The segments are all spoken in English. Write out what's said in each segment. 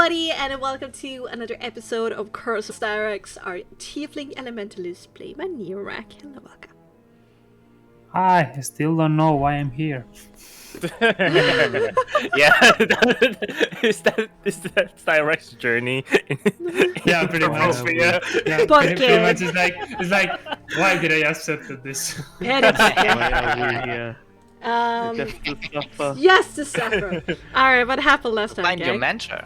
everybody, and welcome to another episode of Curse of Styrex, our Tiefling Elementalist played by Marc. Hello, welcome. Hi, I still don't know why I'm here. Yeah, is that Styrex journey? Yeah, pretty much. Yeah. Yeah, But pretty much. It's like, why did I accept this? Anyway, Why are we here? Just to suffer. yes, to suffer. Alright, what happened last time, Find your gang? mentor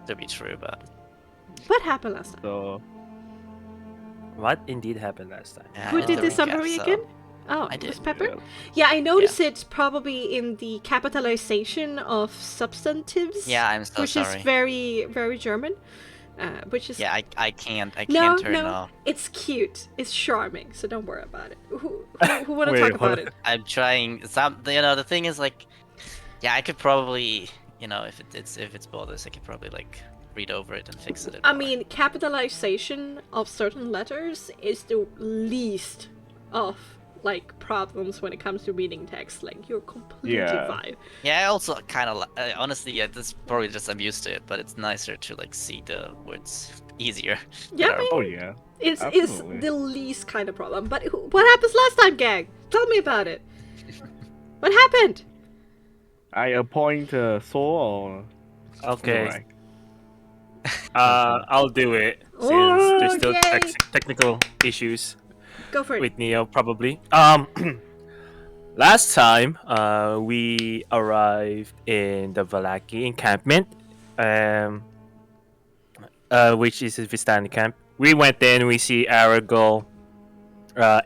to be true, but What happened last time? So, What indeed happened last time? yeah, Who it's did the the summary recap, so- again? Oh, I it was did. Pepper? Yeah, I noticed it probably in the capitalization of substantives. Yeah, I'm so which sorry. is very, very German. Which is Yeah, I can't no, turn no, off. it's cute. It's charming, so don't worry about it. Who want to Wait, talk hold about on. it? I'm trying. The thing is like, yeah, I could probably, if it's borders, I could probably like read over it and fix it. I mean, capitalization of certain letters is the least of like problems when it comes to reading text. Like you're completely Yeah. fine. Yeah, I also kind of honestly, yeah, this is probably just I'm used to it, but it's nicer to like see the words easier. Yeah, that are- man. oh yeah. It's Absolutely. the least kind of problem. But what happens last time, gang? Tell me about it. What happened? I appoint Saul or Okay, Right. I'll do it since there's still Okay. technical issues Go for it. with Neo, probably. Last time, we arrived in the Valaki encampment, which is a Vistani camp. We went in, we see Aragorn,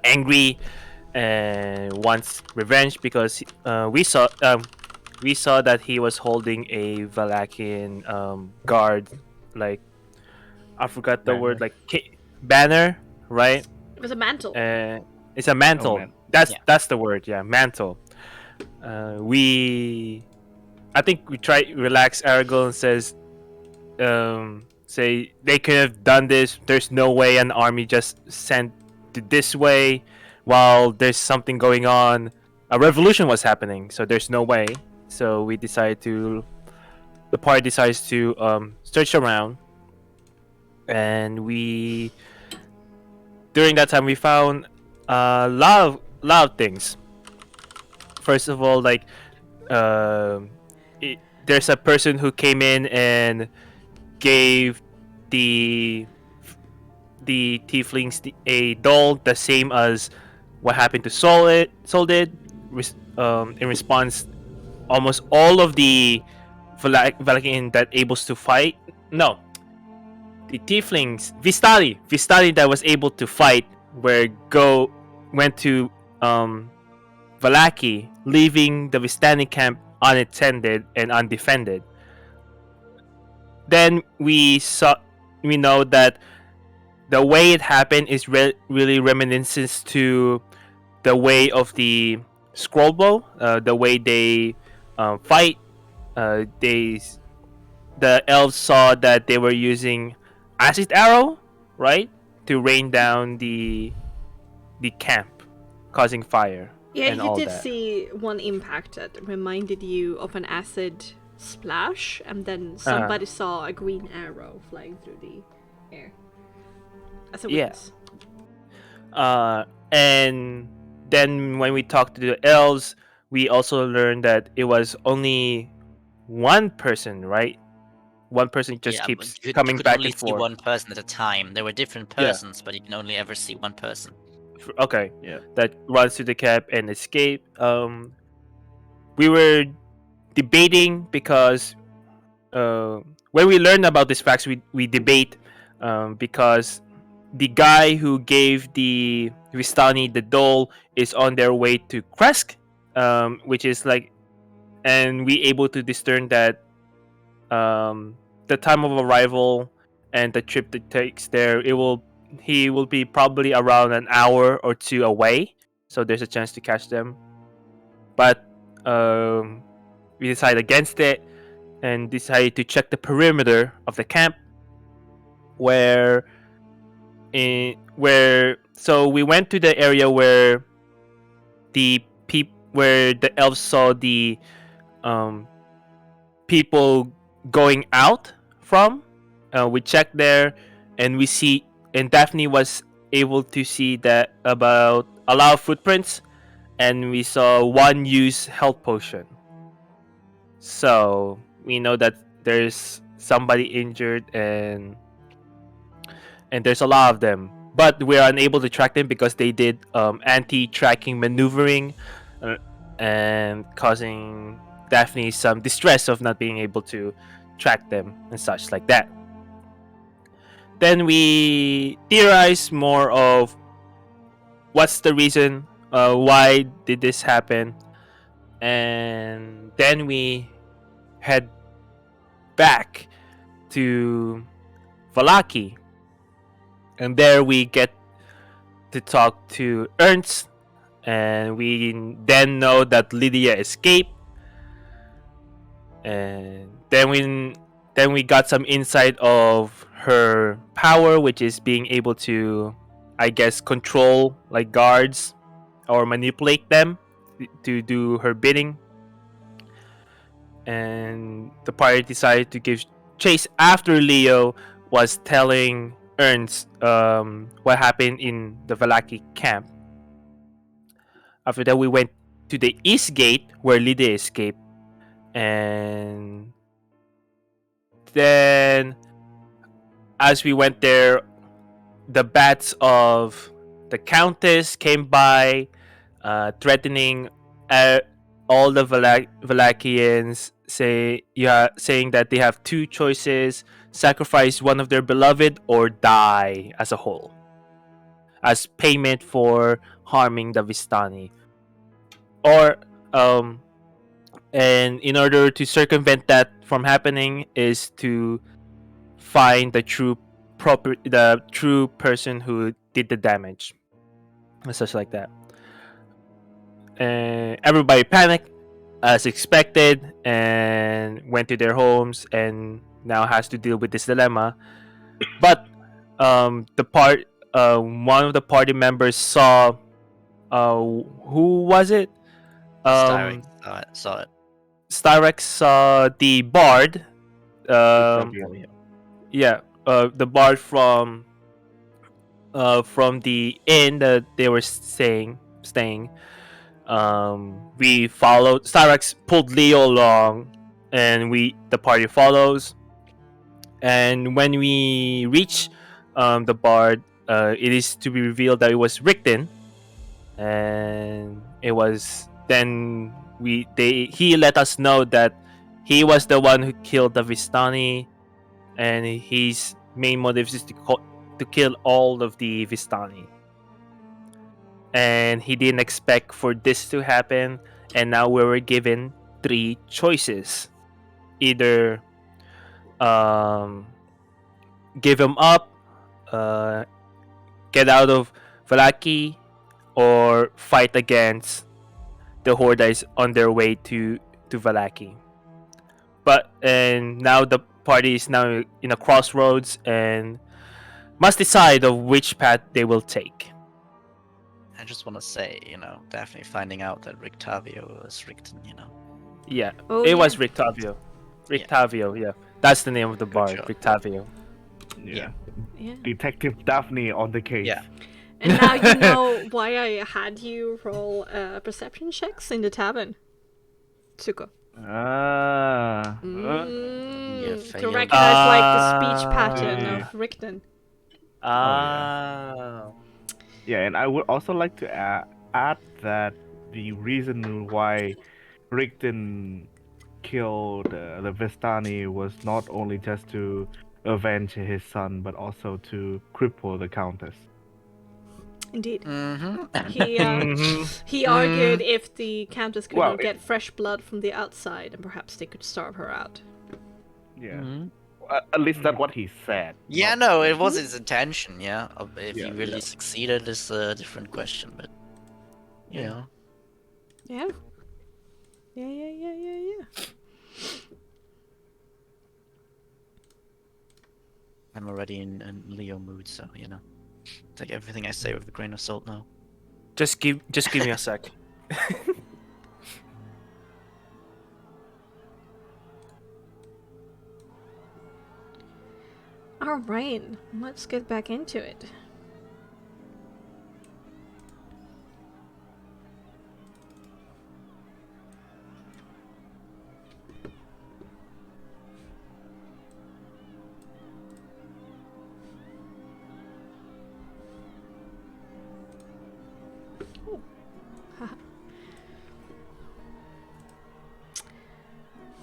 angry and wants revenge because we saw that he was holding a Valakian guard, like I forgot the Banner. word, like banner, right? It was a mantle. It's a mantle. Oh, man. That's the word. Yeah, mantle. I think we try relax Aragorn and says, say they could have done this. There's no way an army just sent this way while there's something going on. A revolution was happening, so there's no way. So the party decides to search around, and during that time we found a lot of things. First of all, like there's a person who came in and gave the tieflings a doll, the same as what happened to Sol did. In response, almost all of the Valakian that able to fight, no, the tieflings, Vistali that was able to fight, went to Valaki, leaving the Vistani camp unattended and undefended. Then we know that the way it happened is really reminiscent to the way of the Scrollbow, the way they fight. The elves saw that they were using acid arrow, right, to rain down the camp, causing fire. Yeah, and you all did that. see one impact that reminded you of an acid splash, and then somebody saw a green arrow flying through the air. As a Yeah. witness. And then when we talked to the elves, we also learned that it was only one person, right? One person just Yeah, keeps but you coming could back only and see forth. one person at a time. There were different Yeah. persons, but you can only ever see one person. Okay, Yeah. that runs to the camp and escape. We were debating because when we learn about these facts, we debate because the guy who gave the Vistani the doll is on their way to Kresk, which is like, and we able to discern that the time of arrival and the trip that takes there, he will be probably around an hour or two away, so there's a chance to catch them. But we decided against it and decided to check the perimeter of the camp, so we went to the area where the elves saw the people going out from. We checked there, and and Daphne was able to see that about a lot of footprints, and we saw one used health potion. So we know that there's somebody injured, and there's a lot of them. But we're unable to track them because they did anti-tracking maneuvering, and causing Daphne some distress of not being able to track them and such like that. Then we theorize more of what's the reason, why did this happen, and then we head back to Valaki, and there we get to talk to Ernst, and we then know that Lydia escaped, and then we got some insight of her power, which is being able to, I guess, control like guards or manipulate them to do her bidding. And the party decided to give chase after Leo was telling Ernst what happened in the Valaki camp. After that, we went to the east gate where Lydia escaped, and then as we went there, the bats of the Countess came by, threatening all the Valakians, saying that they have two choices: sacrifice one of their beloved or die as a whole, as payment for harming the Vistani. Or and in order to circumvent that from happening is to find the true person who did the damage, and such like that. And everybody panicked as expected and went to their homes, and now has to deal with this dilemma. But one of the party members saw, who was it? Styrex saw it. Styrex saw the bard. Yeah, the bard from the inn that they were staying. We followed. Styrex pulled Leo along, and the party follows. And when we reach the bard, it is to be revealed that it was Richten, and it was then he let us know that he was the one who killed the Vistani, and his main motive is to kill all of the Vistani. And he didn't expect for this to happen, and now we were given three choices: either give him up, get out of Valaki, or fight against the horde that is on their way to Valaki. And now the party is now in a crossroads and must decide of which path they will take. I just want to say, Daphne finding out that Rictavio was Richten, Yeah, Oh, it yeah. was Rictavio. Yeah. That's the name of the bar, job. Rictavio. Yeah. Yeah. Detective Daphne on the case. Yeah. And now you know why I had you roll perception checks in the tavern, Tsuko. Ah. Yeah, To failed. recognize the speech pattern yeah. of Richten. Yeah, and I would also like to add that the reason why Richten killed the Vistani was not only just to avenge his son, but also to cripple the Countess. Indeed. Mm-hmm. He argued if the Countess could Well, not get fresh blood from the outside, and perhaps they could starve her out. Yeah. Mm-hmm. At least that's what he said. Yeah, not- no, it was his intention, yeah. If Yeah, he really yeah. succeeded is a different question, but... Yeah. Yeah. I'm already in Leo mood, so, take everything I say with a grain of salt now. Just give me a sec. Alright, let's get back into it. Oh. Haha.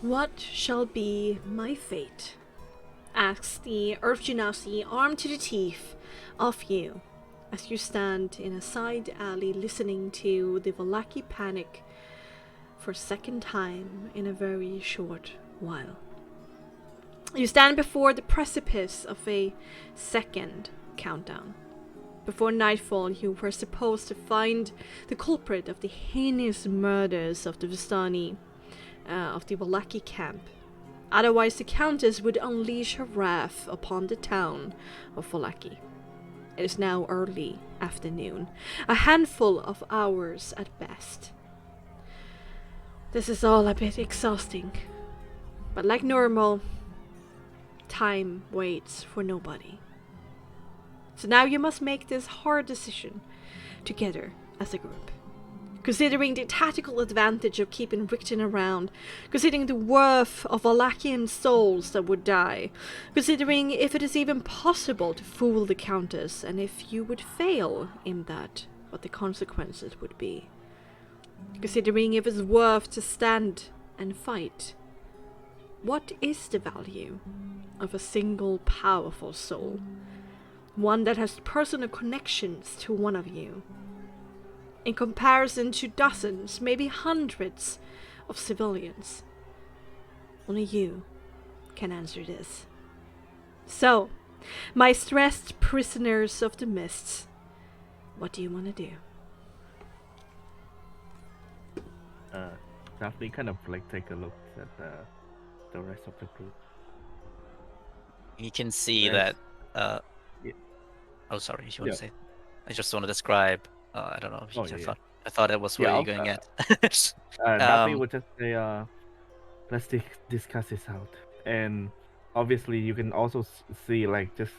What shall be my fate? Asks the Earth Genasi, armed to the teeth, of you, as you stand in a side alley listening to the Vallaki panic for a second time in a very short while. You stand before the precipice of a second countdown. Before nightfall, you were supposed to find the culprit of the heinous murders of the Vistani, of the Vallaki camp. Otherwise, the Countess would unleash her wrath upon the town of Vallaki. It is now early afternoon, a handful of hours at best. This is all a bit exhausting, but like normal, time waits for nobody. So now you must make this hard decision together as a group. Considering the tactical advantage of keeping Richten around, considering the worth of Valachian souls that would die, considering if it is even possible to fool the Countess, and if you would fail in that, what the consequences would be. Considering if it's worth to stand and fight. What is the value of a single powerful soul? One that has personal connections to one of you, in comparison to dozens, maybe hundreds of civilians. Only you can answer this. So, my stressed prisoners of the mists, what do you want to do? Daphne kind of like take a look at the rest of the group. You can see Yes. that. Yeah. Oh, sorry. You want Yeah. to say? I just want to describe. I don't know. Oh, yeah. I thought that was where Yeah, you're going at. Daphne would just say, let's discuss this out. And obviously, you can also see like just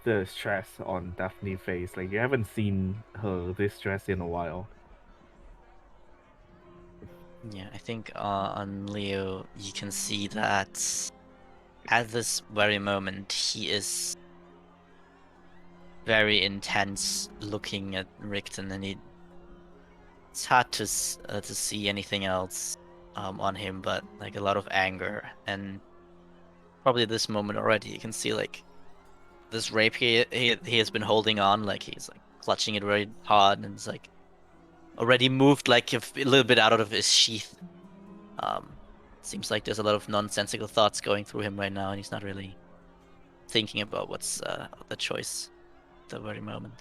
the stress on Daphne's face. Like you haven't seen her this stressed in a while. Yeah, I think on Leo, you can see that at this very moment, he is very intense looking at Richten, and it's hard to see anything else on him but like a lot of anger. And probably at this moment already, you can see like this rapier he has been holding on, like he's like clutching it very hard, and it's like already moved like a little bit out of his sheath. Seems like there's a lot of nonsensical thoughts going through him right now, and he's not really thinking about what's the choice at the very moment.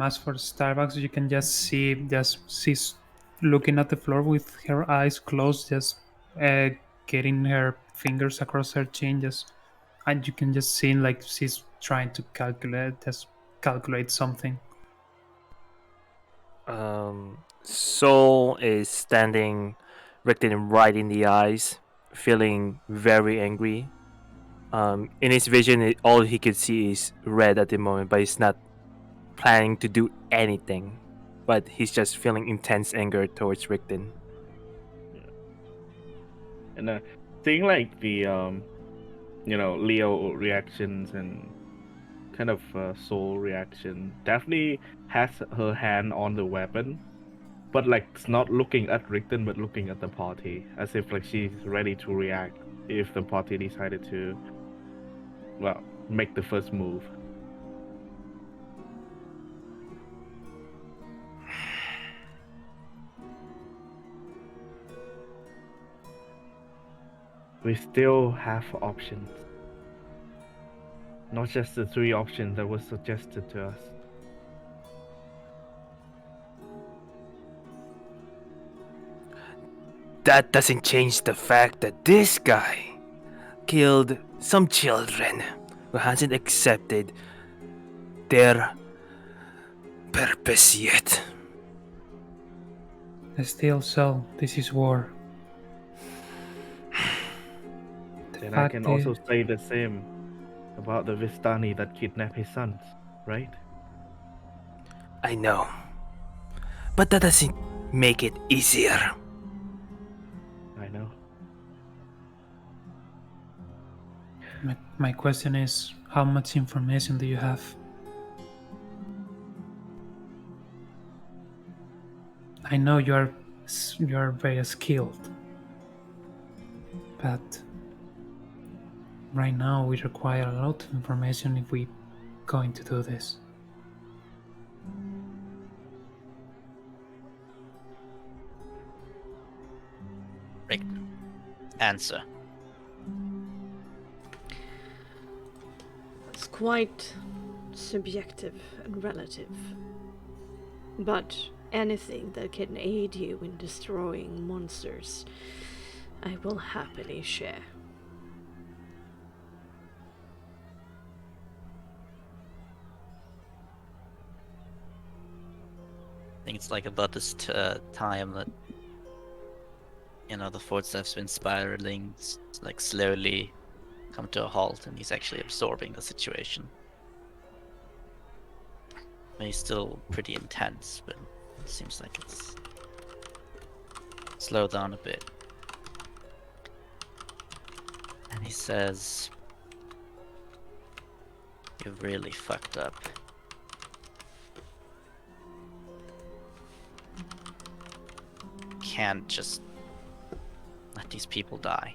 As for Starbucks, you can just see she's looking at the floor with her eyes closed, just getting her fingers across her chin, and you can just see like she's trying to calculate something. Soul is standing, Richten right in the eyes, feeling very angry. In his vision, all he could see is red at the moment, but he's not planning to do anything. But he's just feeling intense anger towards Richten. And seeing like the Leo reactions and kind of soul reaction, Daphne has her hand on the weapon, but like it's not looking at Richten but looking at the party, as if like she's ready to react if the party decided to, well, make the first move. We still have options. Not just the 3 options that were suggested to us. That doesn't change the fact that this guy killed some children who hasn't accepted their purpose yet. Still, so this is war. Then I fact can is, also say the same about the Vistani that kidnapped his sons, right? I know. But that doesn't make it easier. I know. my question is, how much information do you have? I know you are very skilled, but right now we require a lot of information if we going to do this. Rickton, answer. It's quite subjective and relative. But anything that can aid you in destroying monsters, I will happily share. I think it's like about this time that the footsteps been spiraling, like slowly come to a halt, and he's actually absorbing the situation. He's still pretty intense, but it seems like it's slowed down a bit. And he says, "You've really fucked up. Can't just let these people die.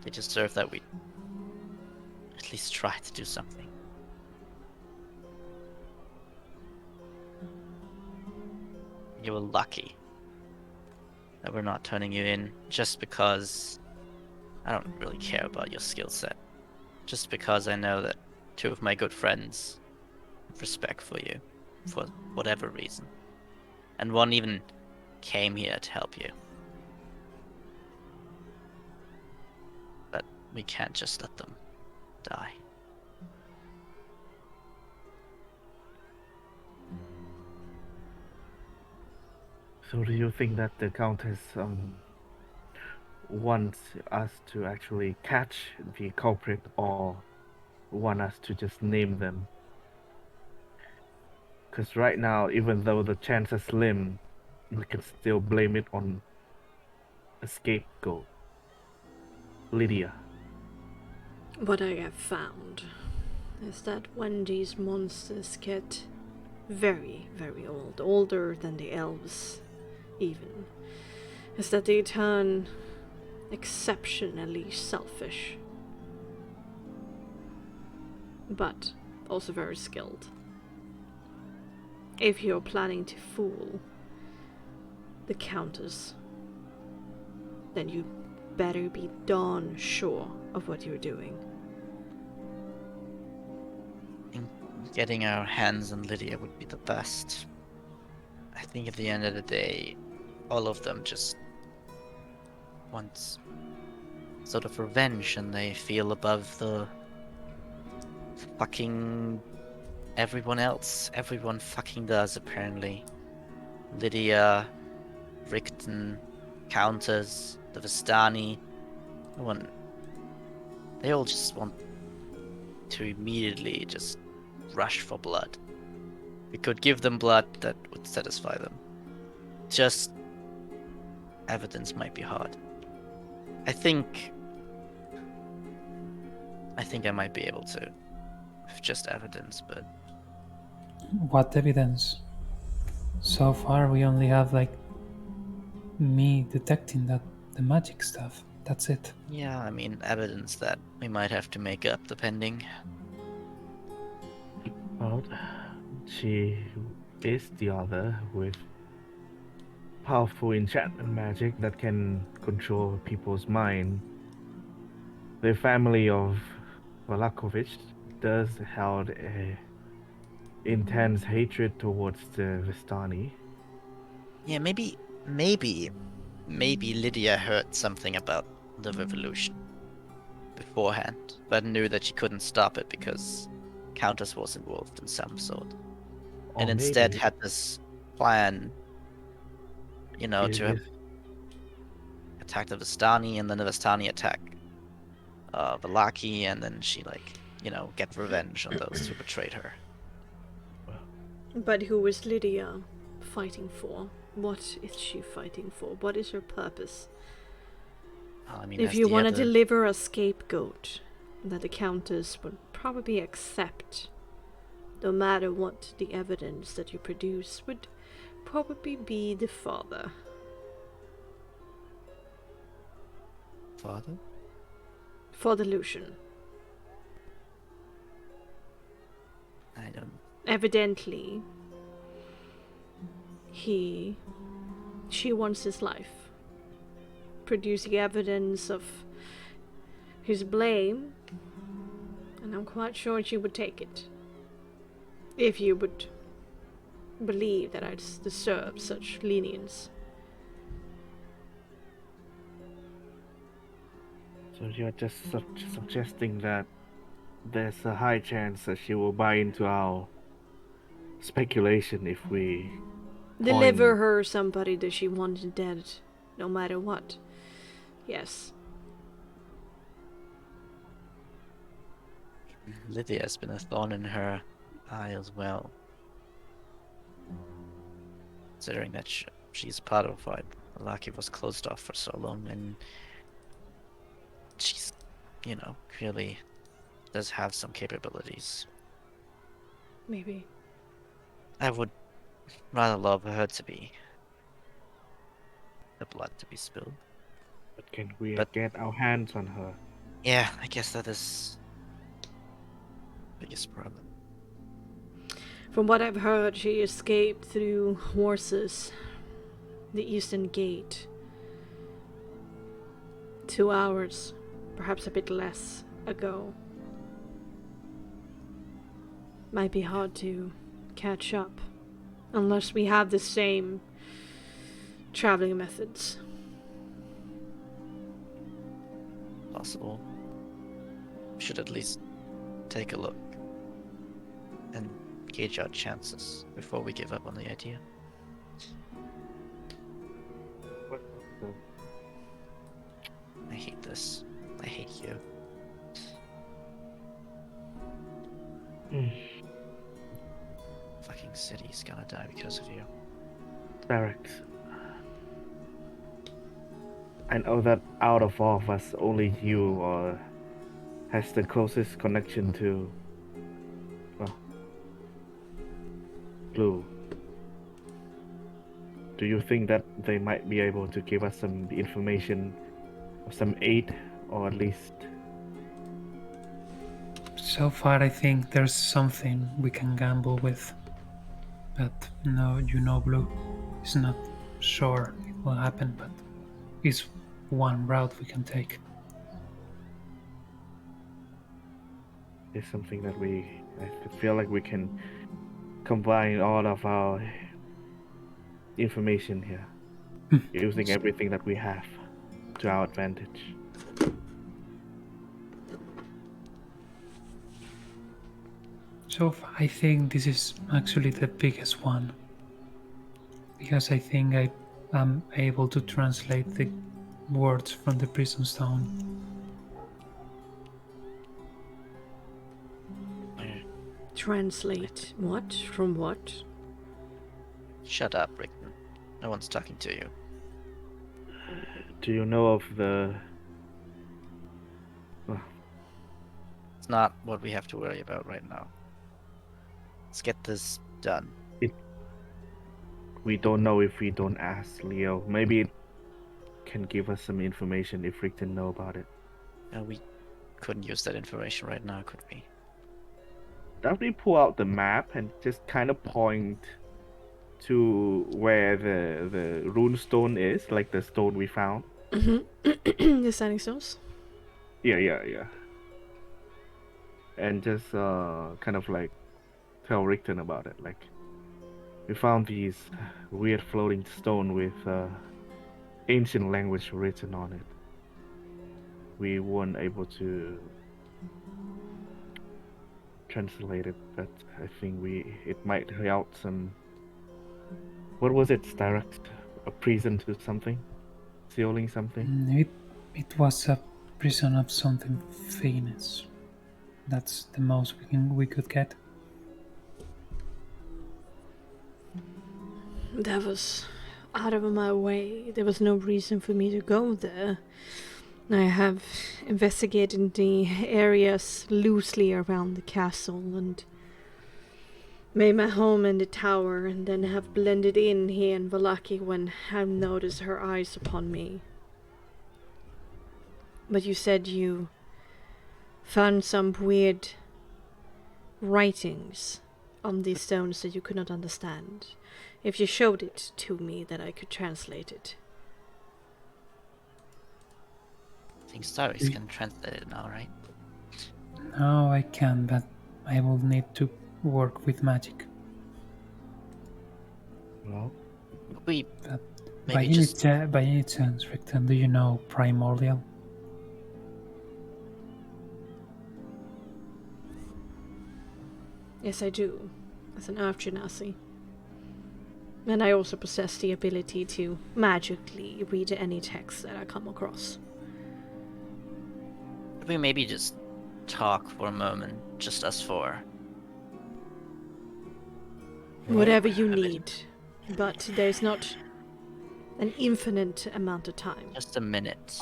They deserve that we at least try to do something. You were lucky that we're not turning you in just because I don't really care about your skill set. Just because I know that two of my good friends have respect for you for whatever reason. And one even came here to help you. But we can't just let them die." So do you think that the Countess wants us to actually catch the culprit, or want us to just name them? Because right now, even though the chance is slim, we can still blame it on a scapegoat. Lydia. What I have found is that when these monsters get very, very old, older than the elves even, is that they turn exceptionally selfish. But also very skilled. If you're planning to fool the Countess, then you better be darn sure of what you're doing. Getting our hands on Lydia would be the best. I think at the end of the day, all of them just want sort of revenge, and they feel above the fucking everyone else. Everyone fucking does, apparently. Lydia, Rickton, Countess, the Vistani. They all just want to immediately just rush for blood. We could give them blood that would satisfy them. Just evidence might be hard. I think I might be able to with just evidence, but What evidence? So far, we only have like me detecting that the magic stuff. That's it. yeah, I mean, evidence that we might have to make up depending. Well, she is the other with powerful enchantment magic that can control people's mind. The family of Valakovich does hold a intense hatred towards the Vistani. Yeah, maybe Lydia heard something about the revolution beforehand, but knew that she couldn't stop it because Countess was involved in some sort. Or And instead maybe had this plan, it to is attack the Vistani, and then the Vistani attack Vallaki, and then she get revenge on those who betrayed her. But who is Lydia fighting for? What is she fighting for? What is her purpose? I mean, If you want to deliver a scapegoat that the Countess would probably accept, no matter what the evidence that you produce, would probably be the father. Father? Father Lucian. I don't... Evidently, she wants his life. Producing evidence of his blame, and I'm quite sure she would take it. If you would believe that I deserve such lenience. So you're just suggesting that there's a high chance that she will buy into our speculation if we deliver her somebody that she wanted dead, no matter what. Yes. Lydia has been a thorn in her eye as well. Considering that she's part of why Vallaki was closed off for so long, and she's, clearly does have some capabilities. Maybe. I would rather love her to be the blood to be spilled. But can we get our hands on her? Yeah, I guess that is the biggest problem. From what I've heard, she escaped through horses, the Eastern Gate. 2 hours, perhaps a bit less, ago. Might be hard to catch up, unless we have the same traveling methods. Possible. We should at least take a look and gauge our chances before we give up on the idea. I hate this. I hate you. Fucking city's gonna die because of you. Direct. I know that out of all of us, only you has the closest connection to, Blue. Do you think that they might be able to give us some information, or some aid, or at least... So far, I think there's something we can gamble with. But no, Blue is not sure it will happen, but it's one route we can take. It's something that I feel like we can combine all of our information here, using everything that we have to our advantage. So I think this is actually the biggest one, because I think I am able to translate the words from the prison stone. Translate what? From what? Shut up, Rickman. No one's talking to you. Do you know of the... It's not what we have to worry about right now. Let's get this done. We don't know if we don't ask Leo. Maybe it can give us some information if Rick didn't know about it. We couldn't use that information right now, could we? Don't we pull out the map and just kind of point to where the rune stone is, like the stone we found? Mm-hmm. The standing stones? Yeah. And just kind of like tell Rickton about it. Like, we found these weird floating stone with ancient language written on it. We weren't able to translate it, but I think it might help some... What was it, direct? A prison to something? sealing something? It was a prison of something famous. That's the most we could get. That was out of my way. There was no reason for me to go there. I have investigated the areas loosely around the castle and made my home in the tower, and then have blended in here in Valaki when I noticed her eyes upon me. But you said you found some weird writings on these stones that you could not understand. If you showed it to me, that I could translate it. I think Starix can translate it now, right? No, I can, but I will need to work with magic. No. We But maybe just by any chance, Rickton, do you know Primordial? Yes, I do. As an Earth Genasi. And I also possess the ability to magically read any text that I come across. could we maybe just talk for a moment, just us four. Whatever you A bit. need. But there's not an infinite amount of time. Just a minute.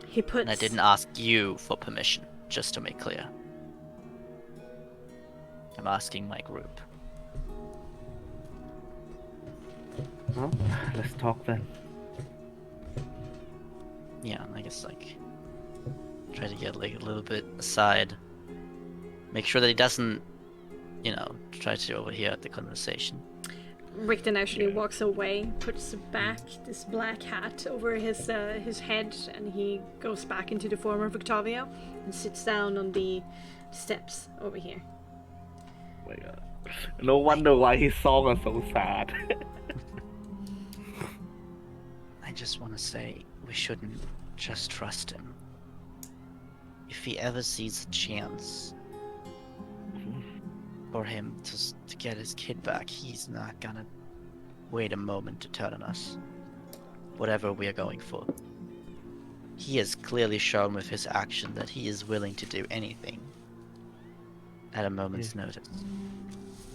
He puts... And I didn't ask you for permission, just to make clear. I'm asking my group. Well, let's talk then. Yeah, I guess like try to get like a little bit aside. Make sure that he doesn't, try to overhear the conversation. Rickton actually walks away, puts back this black hat over his head, and he goes back into the form of Octavio and sits down on the steps over here. Oh my god. No wonder why his song are so sad. I just want to say we shouldn't just trust him. If he ever sees a chance for him to get his kid back, he's not gonna wait a moment to turn on us. Whatever we are going for. He has clearly shown with his action that he is willing to do anything at a moment's notice.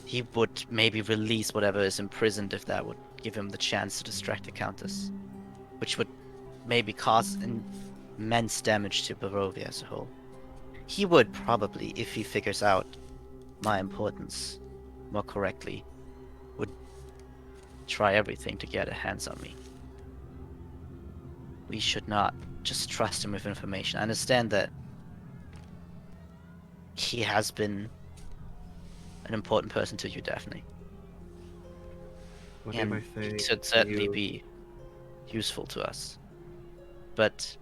He would maybe release whatever is imprisoned if that would give him the chance to distract the Countess, which would maybe cause immense damage to Barovia as a whole. He would probably, if he figures out my importance more correctly, would try everything to get a hands on me. We should not just trust him with information. I understand that he has been an important person to you, Daphne. What And if I say he should certainly you- be useful to us. But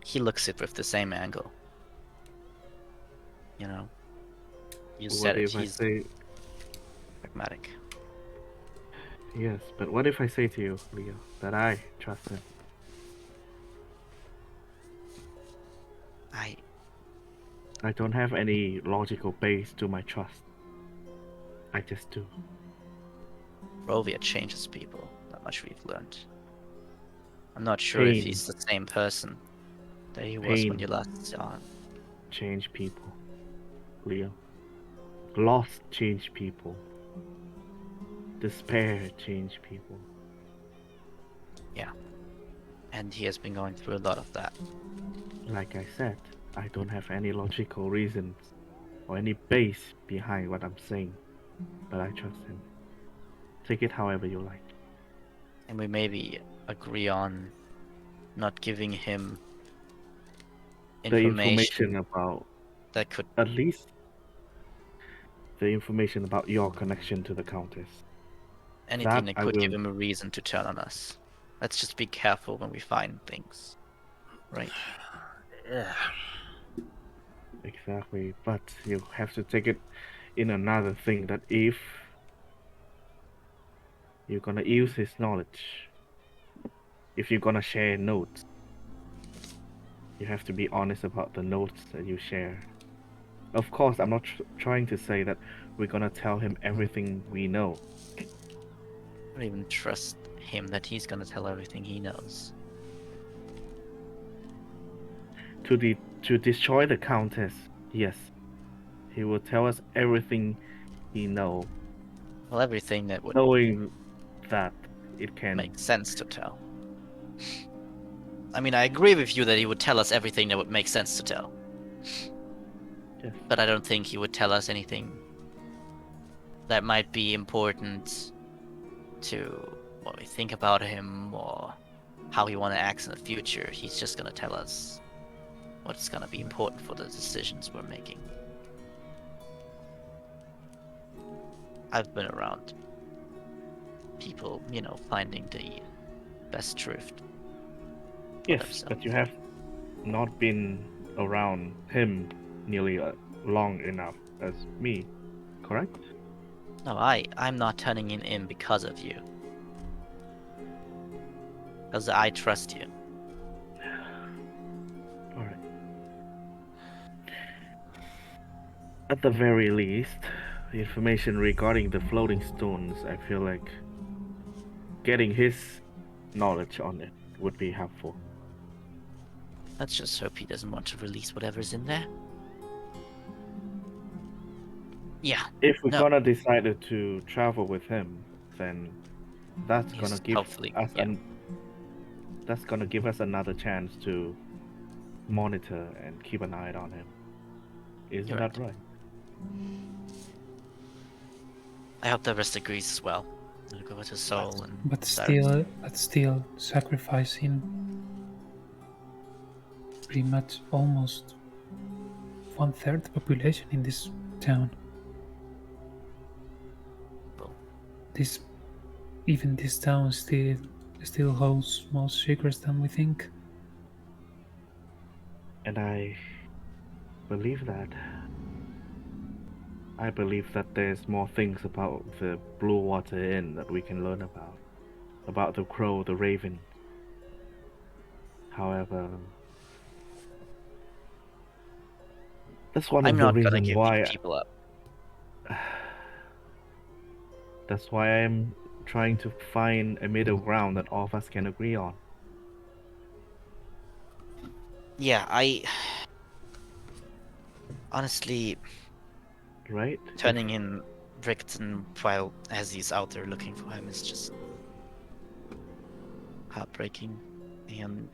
he looks it with the same angle. You What said it, if I he's say pragmatic. yes, but what if I say to you, Leo, that I trust him? I don't have any logical base to my trust. I just do. Barovia changes people. That much we've learned. I'm not sure if Pain. he's the same person that he was when Pain. you last saw him. Change people. Leo. Loss change people. Despair change people. And he has been going through a lot of that. Like I said, I don't have any logical reasons or any base behind what I'm saying, but I trust him. Take it however you like. And we maybe agree on not giving him The information about, that could at least, the information about your connection to the Countess. anything That that I could give will- him a reason to turn on us. Let's just be careful when we find things. Right? Exactly, but you have to take it in another thing that if you're gonna use his knowledge, if you're gonna share notes, you have to be honest about the notes that you share. Of course, I'm not trying to say that we're gonna tell him everything we know. I don't even trust him that he's gonna tell everything he knows. To destroy the Countess, yes. He will tell us everything he knows, Well, everything that would knowing that it can... make sense to tell. I mean, I agree with you that he would tell us everything that would make sense to tell. Yes. But I don't think he would tell us anything that might be important to what we think about him or how he want to act in the future. He's just gonna tell us what's gonna be important for the decisions we're making. I've been around people, finding the best truth. Yes, themselves. but you have not been around him nearly long enough as me, correct? No, I'm not turning him in because of you. Because I trust you. Alright. At the very least, the information regarding the floating stones, I feel like getting his knowledge on it would be helpful. Let's just hope he doesn't want to release whatever's in there. Yeah. If we're No. gonna decide to travel with him, then that's Yes, gonna give hopefully, us yeah. that's gonna give us another chance to monitor and keep an eye on him. Isn't You're that right? I hope the rest agrees as well. Look over to Soul and But Cyrus. still sacrificing pretty much almost 1/3 the population in this town. Well, Even this town still holds more secrets than we think. And I believe that. I believe that there's more things about the Blue Water Inn that we can learn about. About the crow, the raven. However, that's one I'm of the not gonna reasons give why these people up. that's why I'm trying to find a middle ground that all of us can agree on. Yeah, honestly, Right? turning in Rickton while as he's out there looking for him is just heartbreaking and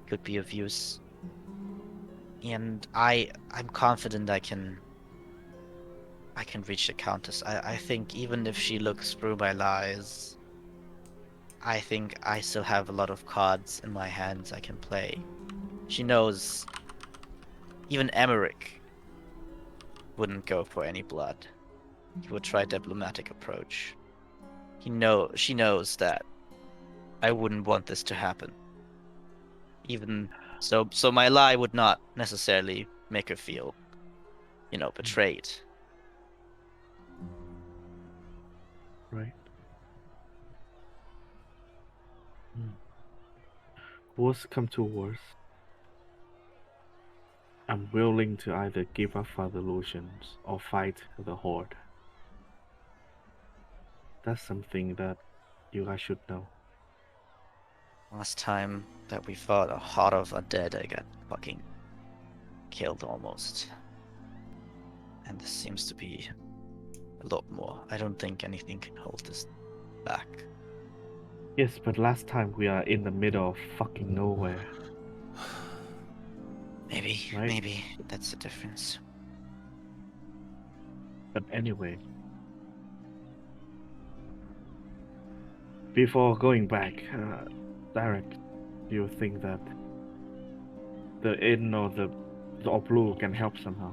could be of use. And I'm confident I can reach the Countess. I think even if she looks through my lies, I think I still have a lot of cards in my hands I can play. She knows even Emmerich wouldn't go for any blood. He would try a diplomatic approach. She knows that I wouldn't want this to happen. Even so my lie would not necessarily make her feel, betrayed. Right. Worst come to worst, I'm willing to either give up Father Lucians or fight the Horde. That's something that you guys should know. Last time that we fought a Heart of Undead, I got fucking killed almost. And this seems to be a lot more. I don't think anything can hold this back. Yes, but last time we are in the middle of fucking nowhere. Maybe that's the difference. But anyway, before going back, Derek, do you think that the inn or the blue can help somehow?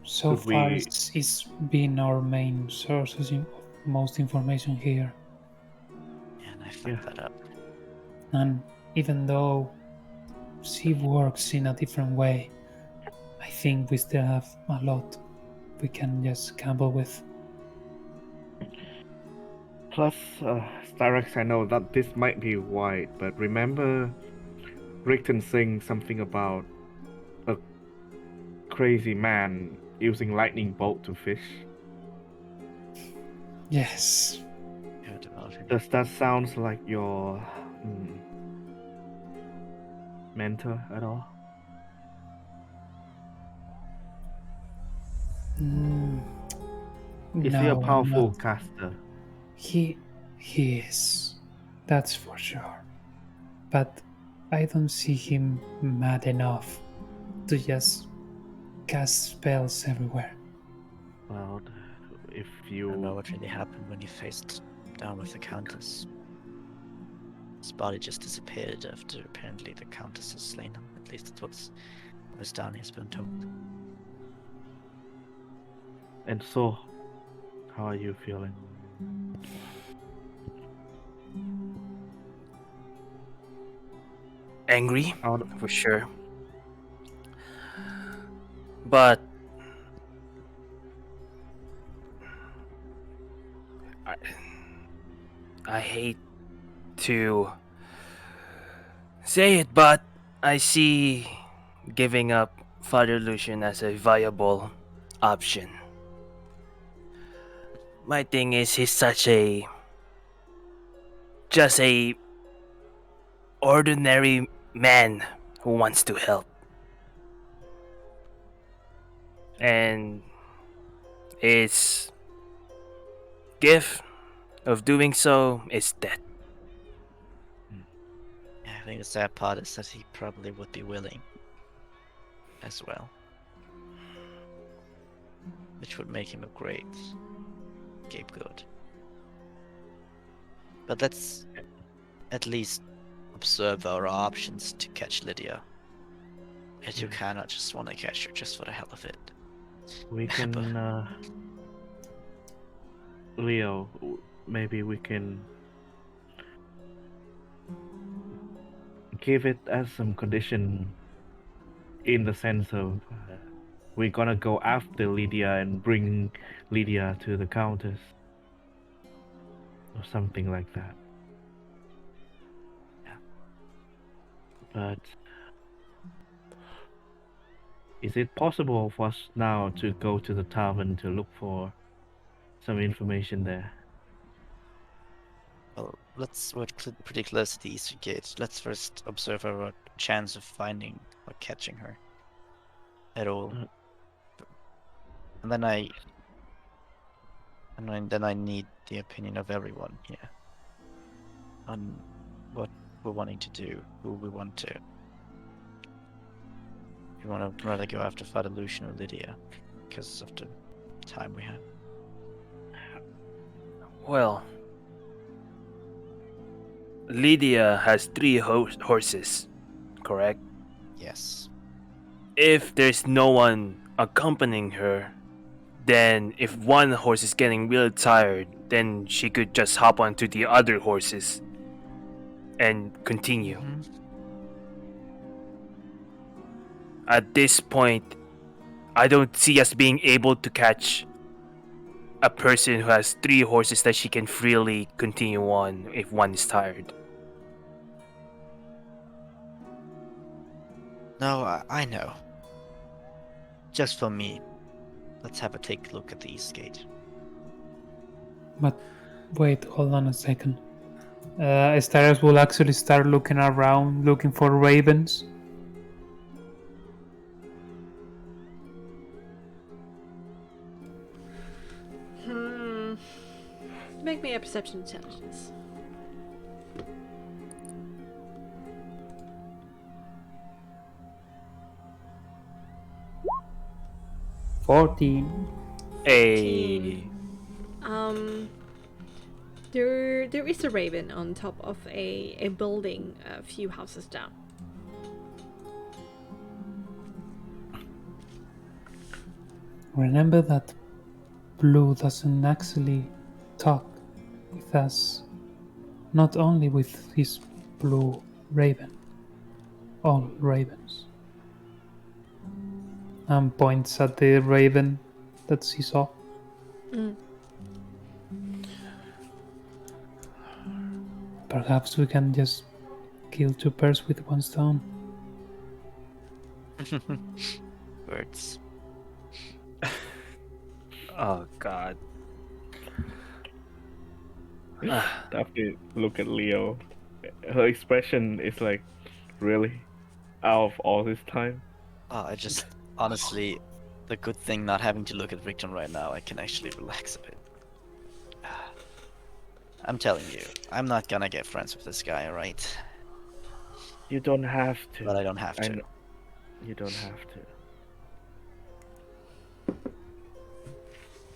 So Could far, we- it's been our main sources of most information here. Yeah, and I fucked that up. And even though she works in a different way, I think we still have a lot we can just gamble with. Plus, Styrex, I know that this might be wide, but remember Rickton saying something about a crazy man using lightning bolt to fish? Yes, about him. Does that sound like your mentor at all? Is he a No, I'm powerful not. caster? He is. That's for sure. But I don't see him mad enough to just cast spells everywhere. Well, if I don't know you what really happened when he faced down with the Countess. His body just disappeared after apparently the Countess has slain him. At least that's what Vistani has been told. and so, how are you feeling? Angry, How for sure. But I, I hate to say it, but I see giving up Father Lucian as a viable option. My thing is, he's such a just a ordinary man who wants to help, and his gift of doing so is death. Yeah, I think the sad part is that he probably would be willing as well. Which would make him a great scapegoat. But let's at least observe our options to catch Lydia. And you cannot just want to catch her just for the hell of it. we can, Leo, maybe we can give it as some condition in the sense of we're gonna go after Lydia and bring Lydia to the Countess or something like that. Yeah. But is it possible for us now to go to the tavern to look for some information there? Well, we're pretty close to the Eastern Gate. Let's first observe our chance of finding or catching her at all. And then I need the opinion of everyone here on what we're wanting to do, who we want to. We want to rather go after Father Lucian or Lydia because of the time we have. Well, Lydia has 3 horses, correct? Yes. If there's no one accompanying her, then if one horse is getting really tired, then she could just hop onto the other horses and continue. Mm-hmm. At this point, I don't see us being able to catch a person who has 3 horses that she can freely continue on if one is tired. No, I know. Just for me. Let's have a take look at the East Gate. But wait, hold on a second. Stars will actually start looking around, looking for ravens. Make me a perception intelligence. A There is a raven on top of a building a few houses down. Remember that Blue doesn't actually talk with us, not only with his blue raven, all ravens. And points at the raven that she saw. Perhaps we can just kill 2 birds with 1 stone. Words. Oh god. After look at Leo, her expression is like, really, out of all this time. I just honestly, the good thing not having to look at Victor right now, I can actually relax a bit. I'm telling you, I'm not gonna get friends with this guy, alright? You don't have to. But I don't have to. You don't have to.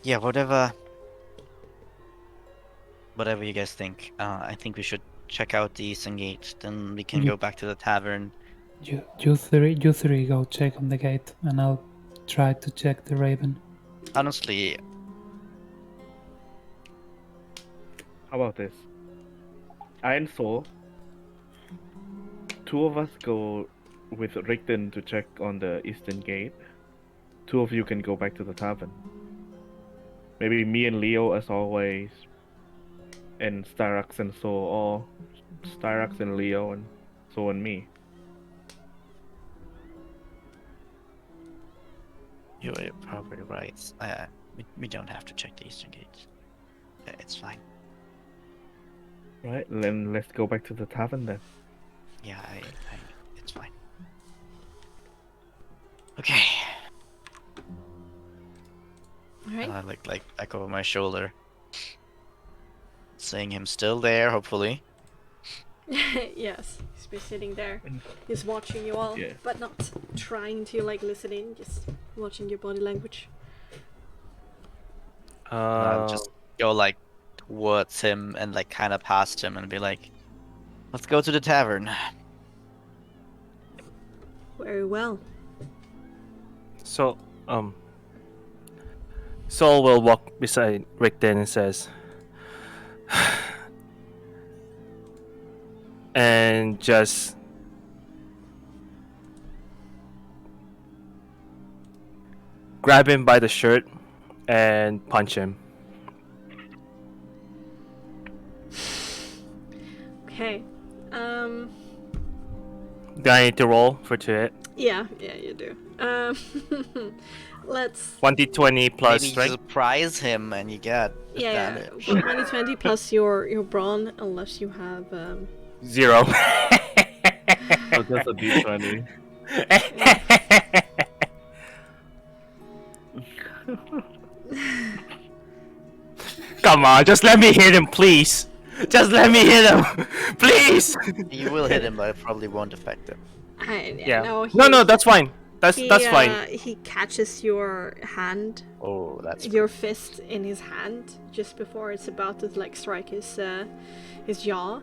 Yeah, whatever you guys think. I think we should check out the Eastern Gate, then we can You- go back to the tavern. You three go check on the gate, and I'll try to check the Raven. Honestly, How about this? I and Soul, two of us go with Richten to check on the Eastern Gate. Two of you can go back to the tavern. Maybe me and Leo as always, and Styrax and Soul, or Styrax and Leo and Soul and me. you're probably right. We don't have to check the Eastern Gate. It's fine. Right, then let's go back to the tavern then. Yeah, it's fine. Okay. Alright. And I look like back over my shoulder, seeing him still there, hopefully. Yes, he's been sitting there. He's watching you all, Yeah. but not trying to like listen in, just watching your body language. And I'll just go like towards him and like kind of past him and be like, "Let's go to the tavern." Very well. So, Saul will walk beside Richten and says, and just grab him by the shirt and punch him. Okay. Do I need to roll for to hit? Yeah, you do. Let's 1d20 plus Maybe you strength. surprise him and you get advantage. 20 plus your brawn, unless you have 0. So just a D20. Come on, just let me hit him, please. Just let me hit him, please. You will hit him, but it probably won't affect him. Yeah. No, No, that's fine. That's fine. He catches your hand, Oh, that's your fist in his hand, just before it's about to like strike his jaw.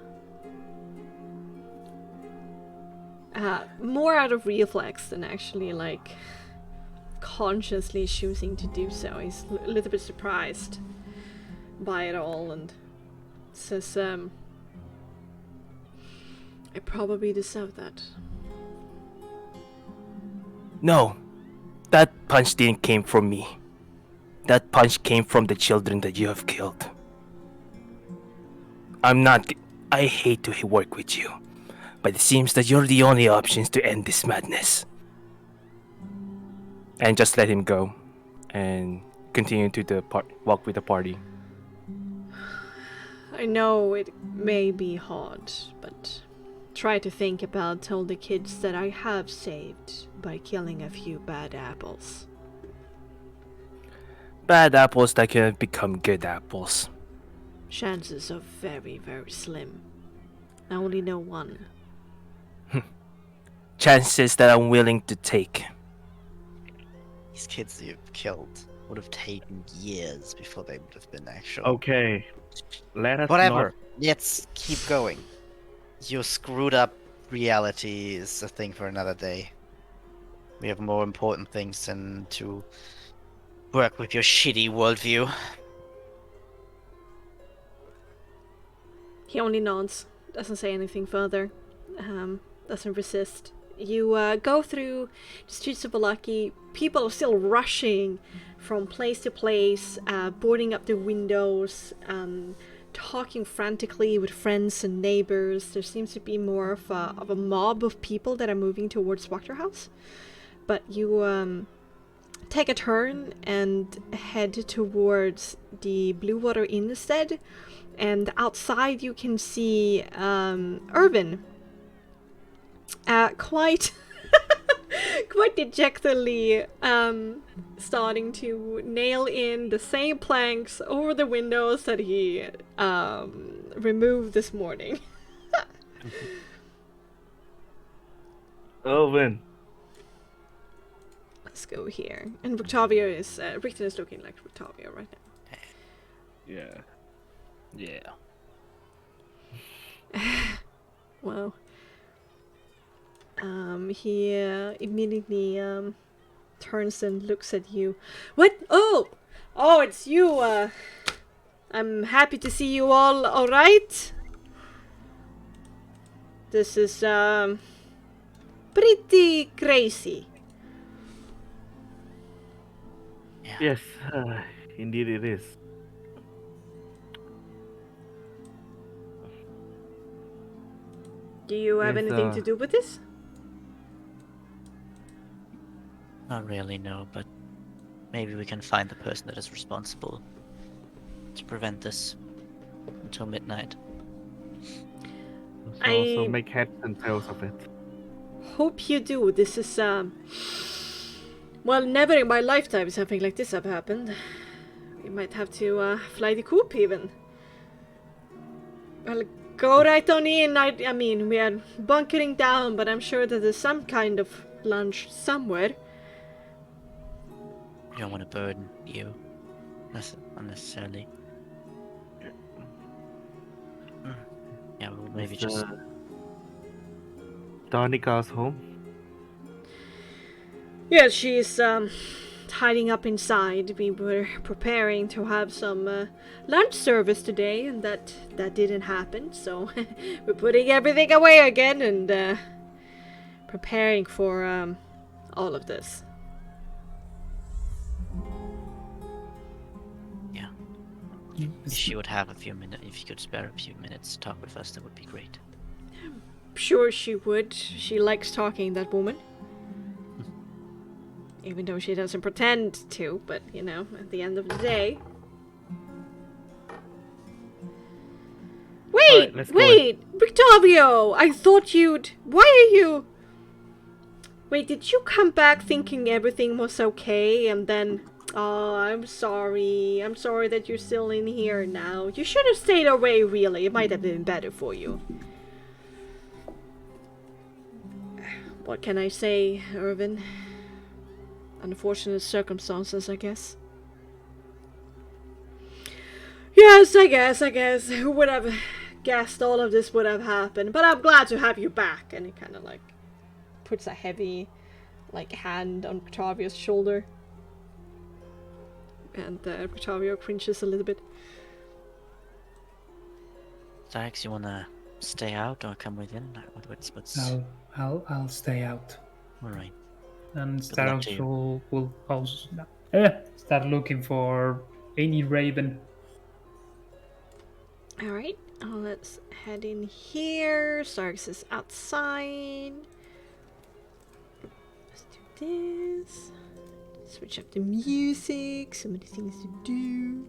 More out of reflex than actually like consciously choosing to do so. He's a little bit surprised by it all and says, I probably deserve that. No, that punch didn't came from me. That punch came from the children that you have killed. I hate to work with you, but it seems that you're the only options to end this madness. And just let him go, and continue to walk with the party. I know it may be hard, but try to think about all the kids that I have saved by killing a few bad apples. Bad apples that can become good apples. Chances are very, very slim. I only know one. Chances that I'm willing to take. These kids you've killed would have taken years before they would have been actual. Okay, let us Whatever. Let's keep going. Your screwed up reality is a thing for another day. We have more important things than to work with your shitty worldview. He only nods, doesn't say anything further, doesn't resist. You go through the streets of Valaki. People are still rushing from place to place, boarding up their windows, talking frantically with friends and neighbors. There seems to be more of a mob of people that are moving towards Wachter House. But you take a turn and head towards the Blue Water Inn instead. And outside you can see Irvin quite quite dejectedly starting to nail in the same planks over the windows that he removed this morning. Irvin. Let's go here. And Victavio is Richter is looking like Victavio right now. Yeah. Yeah. Wow. He immediately turns and looks at you. What? Oh, it's you. I'm happy to see you all right. This is pretty crazy. Yes, indeed it is. Do you have Yes, anything to do with this? Not really, no, but maybe we can find the person that is responsible to prevent this until midnight. So make heads and tails of it. Hope you do. This is well, never in my lifetime something like this have happened. We might have to fly the coop even. Well, go right on in. I mean, we are bunkering down, but I'm sure that there's some kind of lunch somewhere. We don't want to burden you unnecessarily. Yeah, well, maybe just... Darnika's home? Yeah, she's hiding up inside. We were preparing to have some lunch service today, and that didn't happen. So we're putting everything away again and preparing for all of this. Yeah. If she would have a few minutes, if you could spare a few minutes to talk with us, that would be great. Sure she would. She likes talking, that woman. Even though she doesn't pretend to, but, you know, at the end of the day... Wait! Right, wait! Victavio! I thought you'd... Why are you... Wait, did you come back thinking everything was okay, and then... Oh, I'm sorry. I'm sorry that you're still in here now. You should have stayed away, really. It might have been better for you. What can I say, Irvin? Unfortunate circumstances, I guess. Yes, I guess. Who would have guessed all of this would have happened? But I'm glad to have you back. And he kind of like puts a heavy like hand on Octavio's shoulder. And Octavio cringes a little bit. Sykes, you wanna stay out or come within? What's... I'll stay out. Alright. And Good luck to Starox will also start looking for any raven. Alright, let's head in here. Sarx is outside. Let's do this. Switch up the music. So many things to do.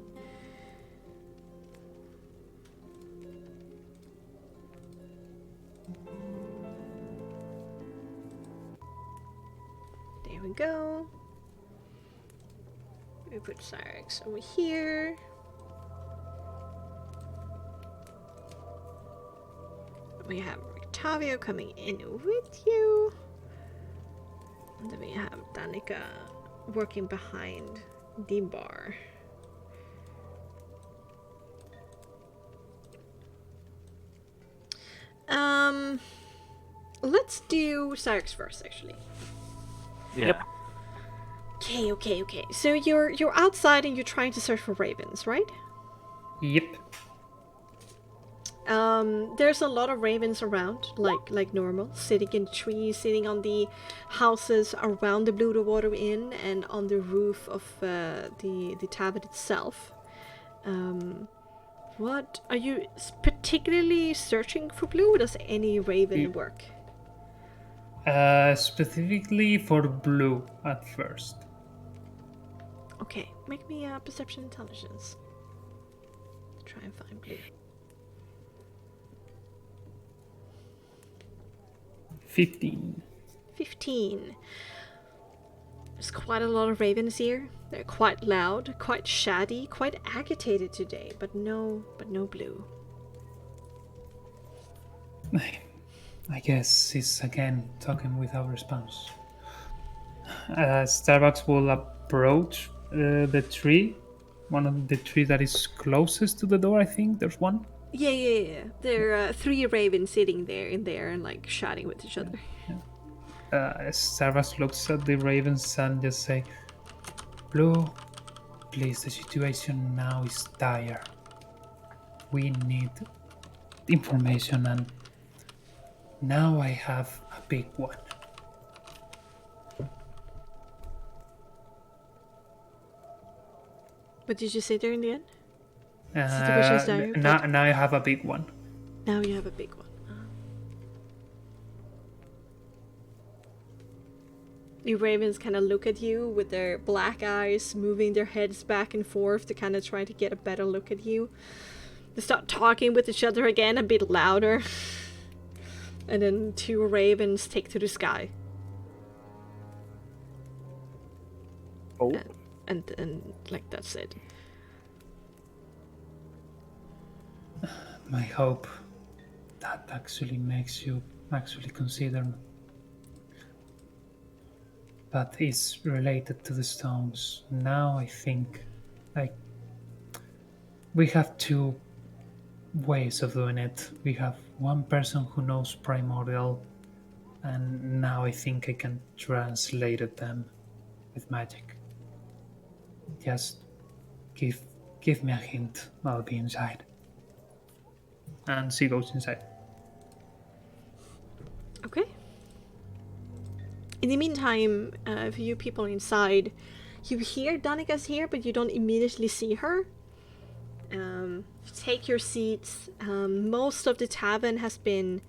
There we go. We put Cyrex over here. We have Octavio coming in with you. And then we have Danica working behind the bar. Let's do Cyrex first, actually. Yeah. Yep. Okay. So you're outside and you're trying to search for ravens, right? Yep. There's a lot of ravens around, like normal, sitting in trees, sitting on the houses around the Blue Water Inn and on the roof of the tavern itself. What are you particularly searching for? Blue? Does any raven work? Specifically for blue at first. Okay, make me a perception intelligence. Try and find blue. 15. 15. There's quite a lot of ravens here. They're quite loud, quite shady, quite agitated today, but no blue. I guess it's again talking without response. Starbucks will approach the tree, one of the trees that is closest to the door. I think there's one. Yeah. There are 3 ravens sitting there and like chatting with each other. Starbucks looks at the ravens and just say, "Blue, please, the situation now is dire. We need information, and now I have a big one." What did you say there in the end? Situation is dire, Now I have a big one. Now you have a big one. The ravens kind of look at you with their black eyes, moving their heads back and forth to kind of try to get a better look at you. They start talking with each other again, a bit louder. And then 2 ravens take to the sky. Oh. And like that's it. I hope that actually makes you actually consider. But it's related to the stones. Now I think we have 2 ways of doing it. We have one person who knows primordial, and now I think I can translate them with magic. Just give me a hint. I'll be inside. And she goes inside. Okay. In the meantime, for you people inside, you hear Danica's here, but you don't immediately see her. Take your seats. Most of the tavern has been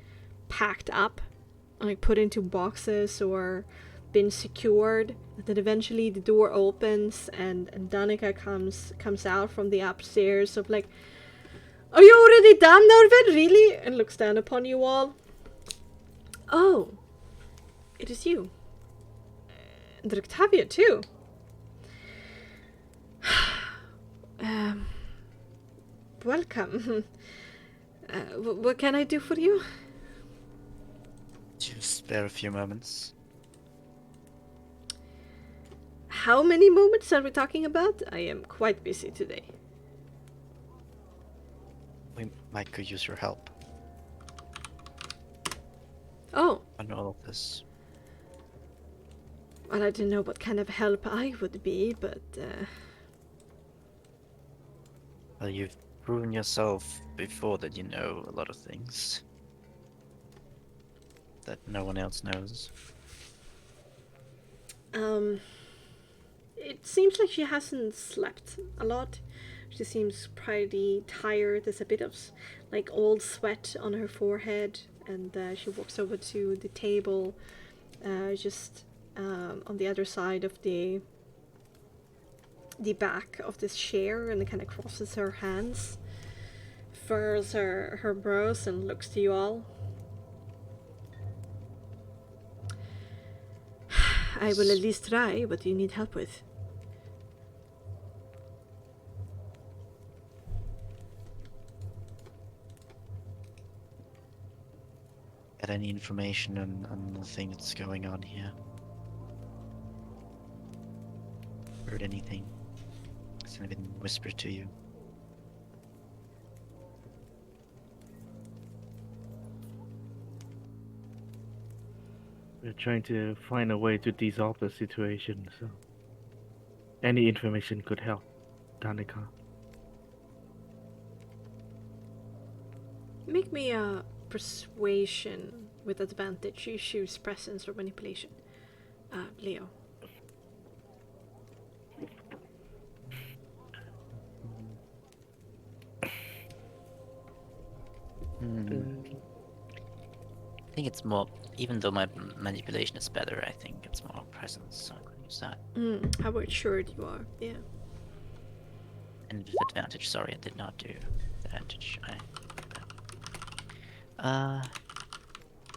packed up, like put into boxes or been secured. Then eventually the door opens and Danica comes out from the upstairs of like, "Are you already done, Norvid? Really?" And looks down upon you all. "Oh, it is you. And Octavia too. Welcome. What can I do for you?" Do you spare a few moments? How many moments are we talking about? I am quite busy today. We might could use your help Oh, on all of this. well, I didn't know what kind of help I would be, but Well, you've proven yourself before that you know a lot of things that no one else knows. It seems like she hasn't slept a lot. She seems pretty tired. There's a bit of like old sweat on her forehead, and she walks over to the table, just on the other side of the back of this chair, and kind of crosses her hands, furrows her brows, and looks to you all. "I will at least try. What do you need help with?" Got any information on the thing that's going on here? Heard anything? Has it been whispered to you? We're trying to find a way to dissolve the situation, so any information could help, Danica. Make me a persuasion with advantage. You choose presence or manipulation. Leo. I think it's more, even though my manipulation is better, I think it's more presence. So I'm going What's that? How assured you are, yeah. And with advantage, sorry, I did not do advantage.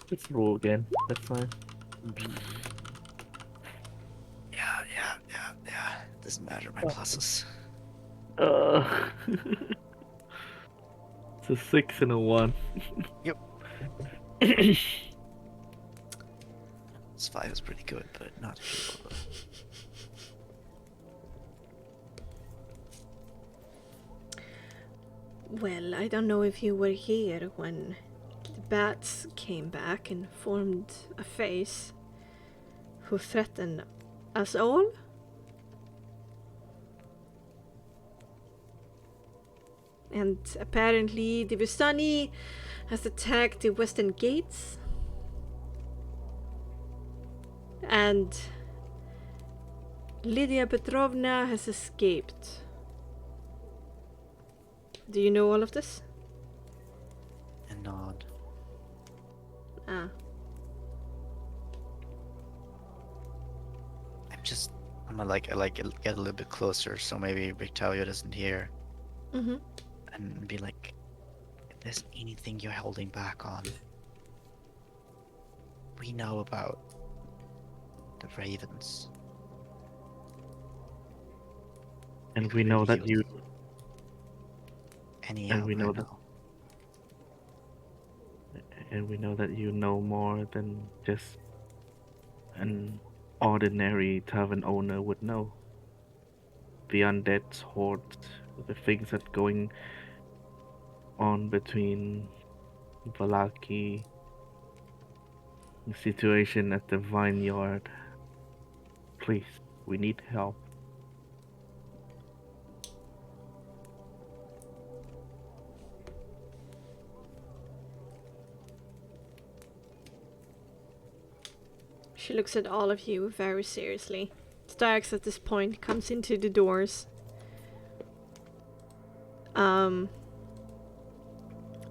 Let's roll again. That's fine. Yeah. Doesn't matter, my pluses. It's a 6 and a 1. Yep. 5 is pretty good, but not sure. Well, I don't know if you were here when the bats came back and formed a face who threatened us all. And apparently the Vistani has attacked the western gates. And Lydia Petrovna has escaped. Do you know all of this? And nod. Ah. I'm gonna get a little bit closer so maybe Victoria doesn't hear. Mm-hmm. And be like, if there's anything you're holding back on, we know about the ravens. And we know that you. Anyhow, we know that. And we know that you know more than just an ordinary tavern owner would know. The undead's hordes, the things that going on between Valaki, the situation at the vineyard. Please, we need help. She looks at all of you very seriously. Starks at this point comes into the doors.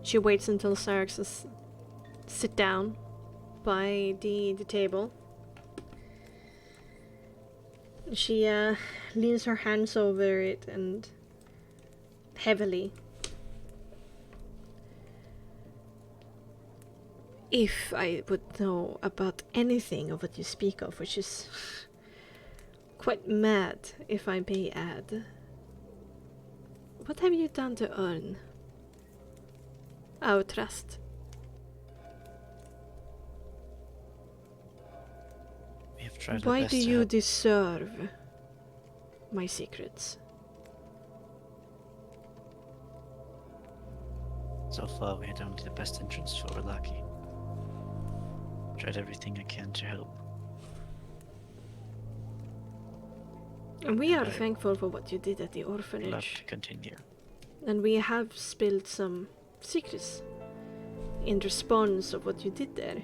She waits until Starks is sit down by the table. She leans her hands over it and heavily. If I would know about anything of what you speak of, which is quite mad, if I may add, what have you done to earn our trust? We have tried our Why best do to you help. deserve my secrets? So far, we had only the best entrance for Valaki. Tried everything I can to help. And we are I- thankful for what you did at the Love orphanage. to continue. And we have spilled some secrets in response of what you did there.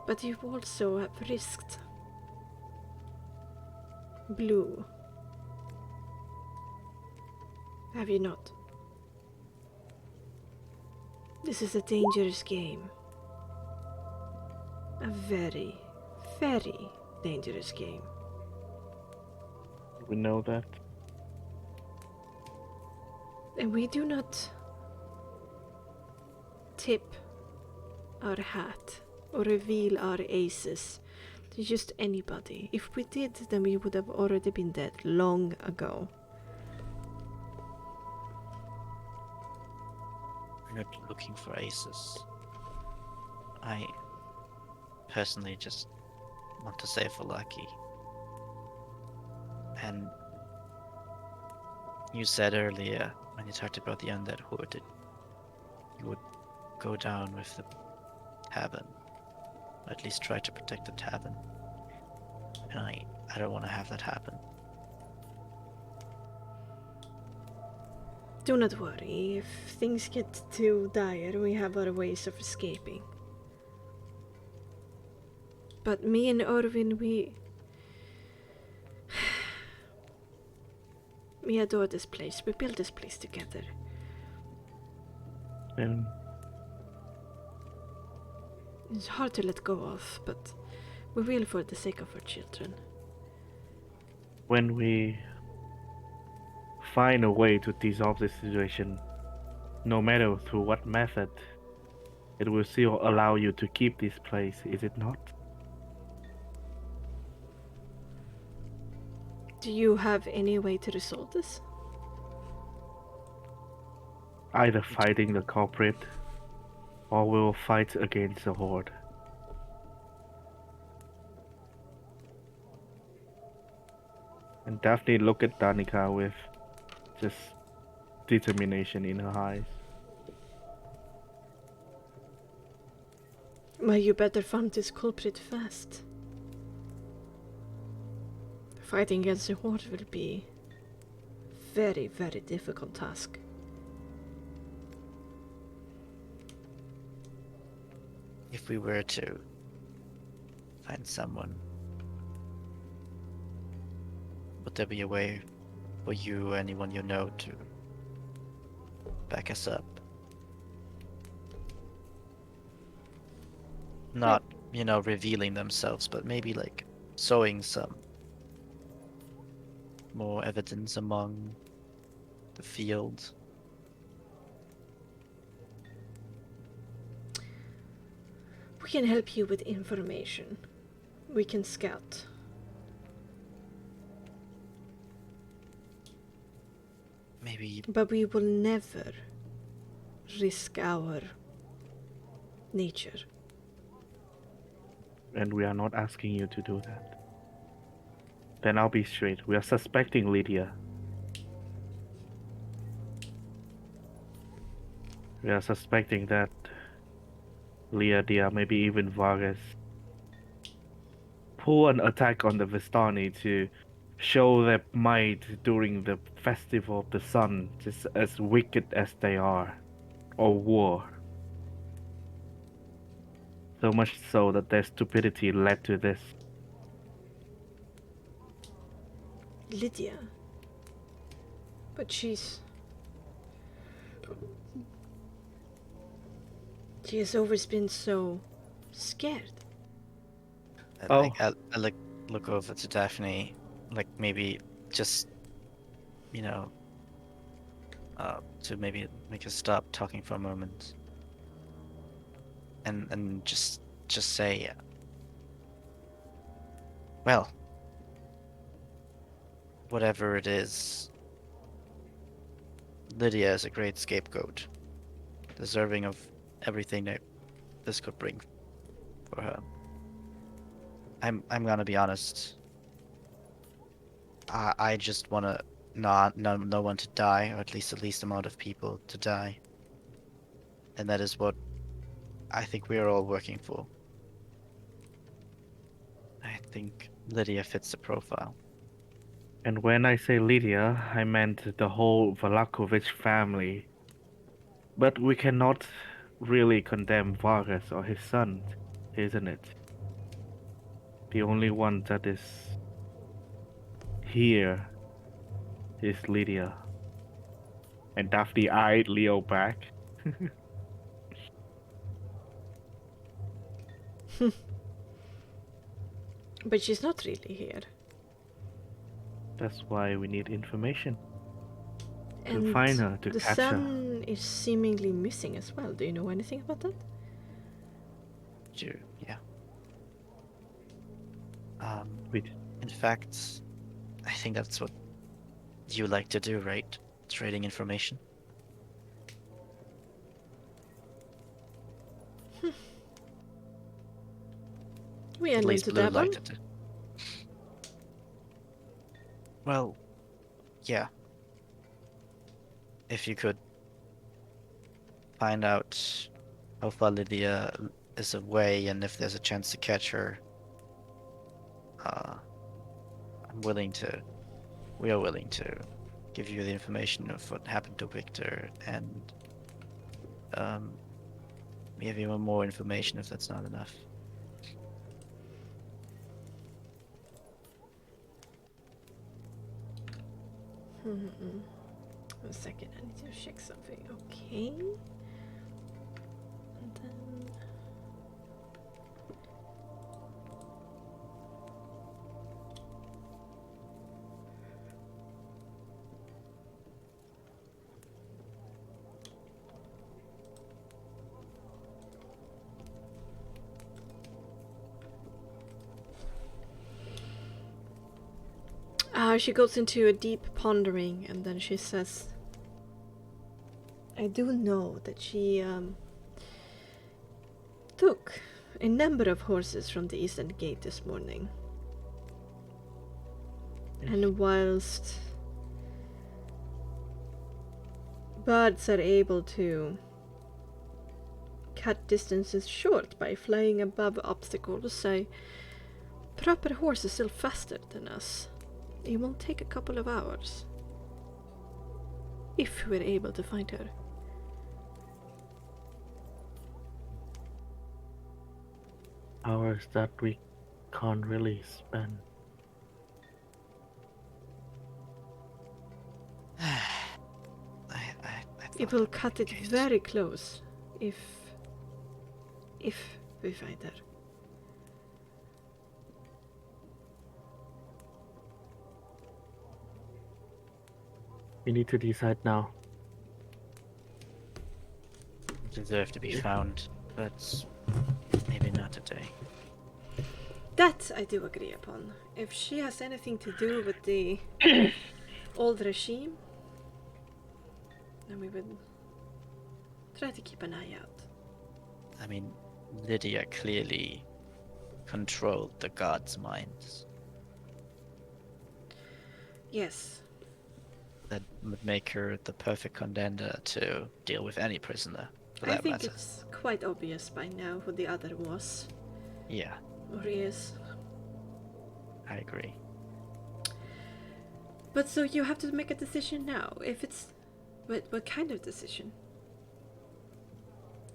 But you also have risked Blue. Have you not? This is a dangerous game. A very, very dangerous game. We know that. And we do not tip our hat or reveal our aces to just anybody. If we did, then we would have already been dead long ago. We're not looking for aces. I personally just want to save Valaki. And you said earlier when you talked about the undead horde that you would go down with the tavern. Or at least try to protect the tavern. And I don't want to have that happen. Do not worry. If things get too dire, we have other ways of escaping. But me and Orvin, we adore this place. We built this place together. And It's hard to let go of, but we will for the sake of our children. When we find a way to dissolve this situation, no matter through what method, it will still allow you to keep this place, is it not? Do you have any way to resolve this? Either fighting the culprit, or we will fight against the horde. And Daphne looked at Danica with just determination in her eyes. Well, you better find this culprit fast. Fighting against the horde will be very, very difficult task. If we were to find someone, would there be a way for you or anyone you know to back us up? Not, revealing themselves, but maybe like sowing some more evidence among the field. We can help you with information. We can scout. Maybe. But we will never risk our nature. And we are not asking you to do that. Then I'll be straight. We are suspecting Lydia. We are suspecting that Lydia, maybe even Vargas, pull an attack on the Vistani to show their might during the Festival of the Sun, just as wicked as they are, or war. So much so that their stupidity led to this. Lydia. But she has always been so scared. I look over to Daphne, like maybe just, to maybe make her stop talking for a moment, and just say, well, whatever it is, Lydia is a great scapegoat, deserving of everything that this could bring for her. I'm gonna be honest. I just wanna no one to die, or at least the least amount of people to die. And that is what I think we're all working for. I think Lydia fits the profile. And when I say Lydia, I meant the whole Vlakovich family. But we cannot really condemn Vargas or his son, isn't it? The only one that is here is Lydia. And Daphne eyed Leo back. But she's not really here. That's why we need information. And to find her, to the catch her. sun is seemingly missing as well. Do you know anything about that? Sure, yeah. Wait. In fact, I think that's what you like to do, right? Trading information. We At are least to Blue dabble. liked it. Well, yeah. If you could find out how far Lydia is away and if there's a chance to catch her, we are willing to give you the information of what happened to Victor, and we have even more information if that's not enough. A second, I need to check something. Okay. And then She goes into a deep pondering, and then she says, I do know that she took a number of horses from the eastern gate this morning. And whilst birds are able to cut distances short by flying above obstacles, a proper horse is still faster than us. It will take a couple of hours. If we're able to find her. Hours that we can't really spend. It will cut it very close if we find her. We need to decide now. Deserve to be found, but maybe not today. That I do agree upon. If she has anything to do with the old regime, then we would try to keep an eye out. I mean, Lydia clearly controlled the gods' minds. Yes. That would make her the perfect contender to deal with any prisoner, for I that think matter. it's quite obvious by now who the other was. Yeah, Or is. I agree. But so you have to make a decision now. If it's... What kind of decision?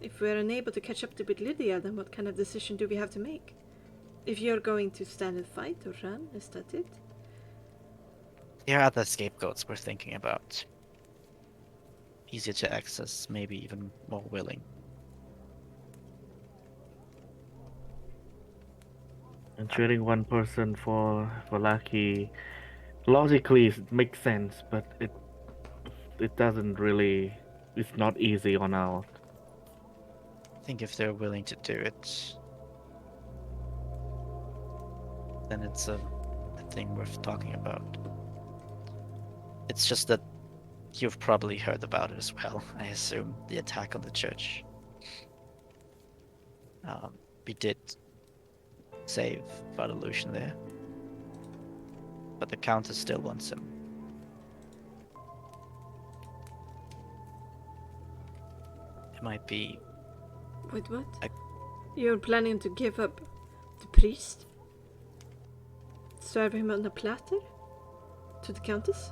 If we're unable to catch up to with Lydia, then what kind of decision do we have to make? If you're going to stand and fight or run, is that it? There are other scapegoats we're thinking about. Easier to access, maybe even more willing. And trading one person for Lucky logically it makes sense, but it doesn't really. It's not easy on our. I think if they're willing to do it, then it's a thing worth talking about. It's just that you've probably heard about it as well, I assume, the attack on the church. We did save Father Lucian there, but the Countess still wants him. It might be... Wait, what? I- You're planning to give up the priest? Serve him on a platter? To the Countess?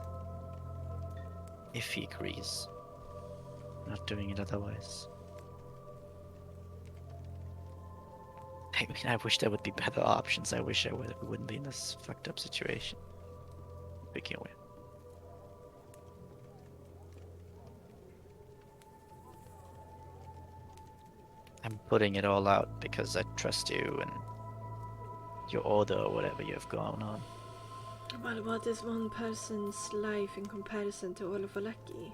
if he agrees. Not doing it otherwise. I mean, I wish there would be better options. I wish we wouldn't be in this fucked up situation. Begin with. I'm putting it all out because I trust you and your order or whatever you have going on. Well, what is one person's life in comparison to all of Valaki?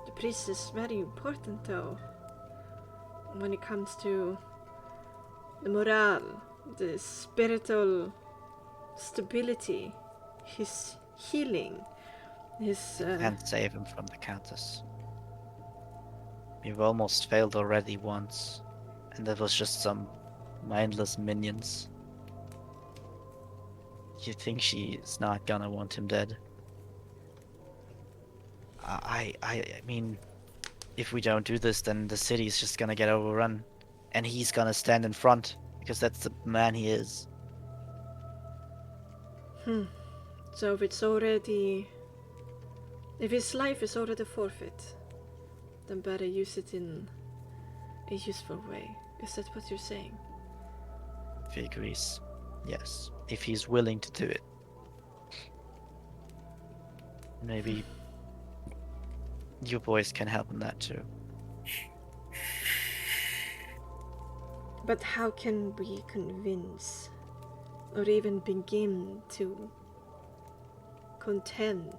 The priest is very important, though, when it comes to the morale, the spiritual stability, his healing, his... And save him from the Countess. You've almost failed already once, and that was just some mindless minions. You think she's not gonna want him dead? I mean, if we don't do this, then the city's just gonna get overrun, and he's gonna stand in front because that's the man he is. So if it's already... if his life is already forfeit, then better use it in a useful way. Is that what you're saying? If he agrees, yes. If he's willing to do it. Maybe you boys can help in that too. But how can we convince, or even begin to contend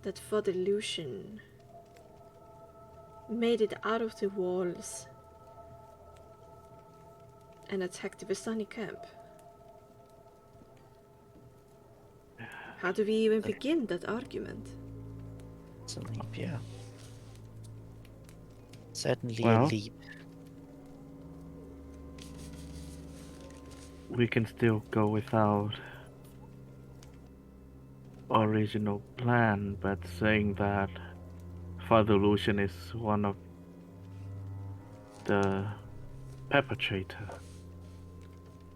that Father Lucian made it out of the walls and attacked the Vistani camp? How do we even begin that argument? It's a leap, yeah. Certainly a Well, leap. we can still go without original plan, but saying that Father Lucian is one of the perpetrator.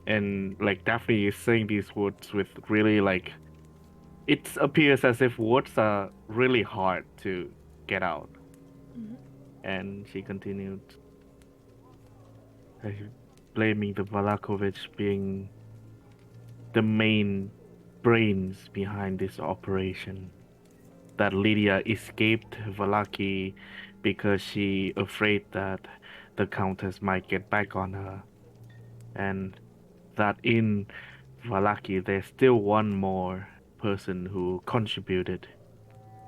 And like Daphne is saying these words with really like it appears as if words are really hard to get out. Mhm. And she continued blaming the Valakovich being the main brains behind this operation. That Lydia escaped Valaki because she afraid that the Countess might get back on her. And that in Valaki there's still one more person who contributed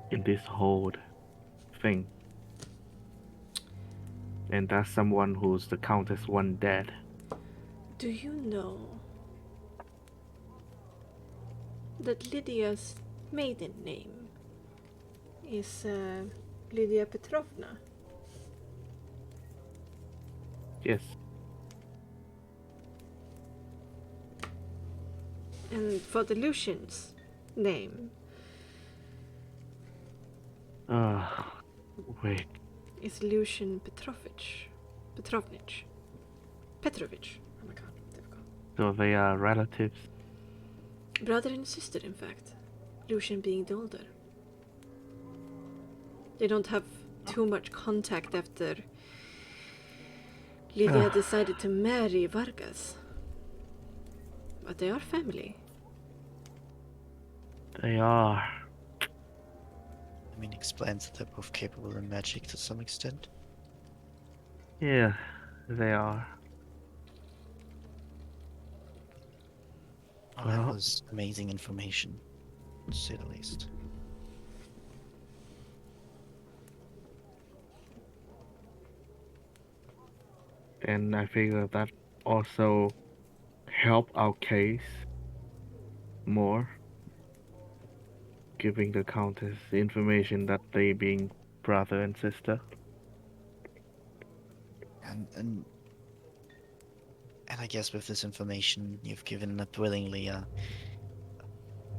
in this whole thing. And that's someone who's the Countess one dead. Do you know that Lydia's maiden name is Lydia Petrovna? Yes. And for the Lucian's name Wait. is Lucian Petrovich. Petrovich. Oh my god, difficult. So they are relatives. Brother and sister, in fact. Lucian being the older. They don't have too much contact after Lydia decided to marry Vargas. But they are family. They are. I mean, explains that they're both capable in magic to some extent. Yeah, they are. Oh, that Well- was amazing information, to say the least. And I figure that also help our case more. Giving the Countess the information that they being brother and sister. And I guess with this information you've given up willingly,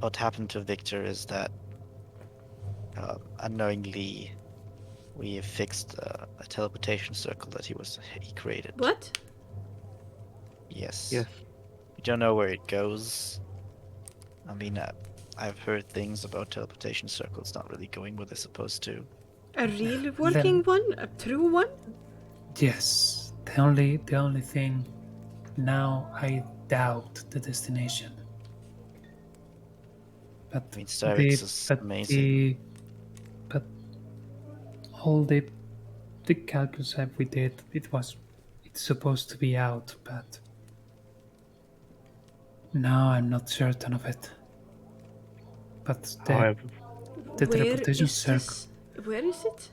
what happened to Victor is that unknowingly we fixed a teleportation circle that he created. What? Yes. Yes. We don't know where it goes. I mean, I've heard things about teleportation circles not really going where they're supposed to. A real working one? A true one? Yes, the only thing now I doubt the destination. But I mean, Starix is amazing. But all the calculus that we did, it's supposed to be out, but now I'm not certain of it. But However, the Where teleportation is circle. this? Where is it?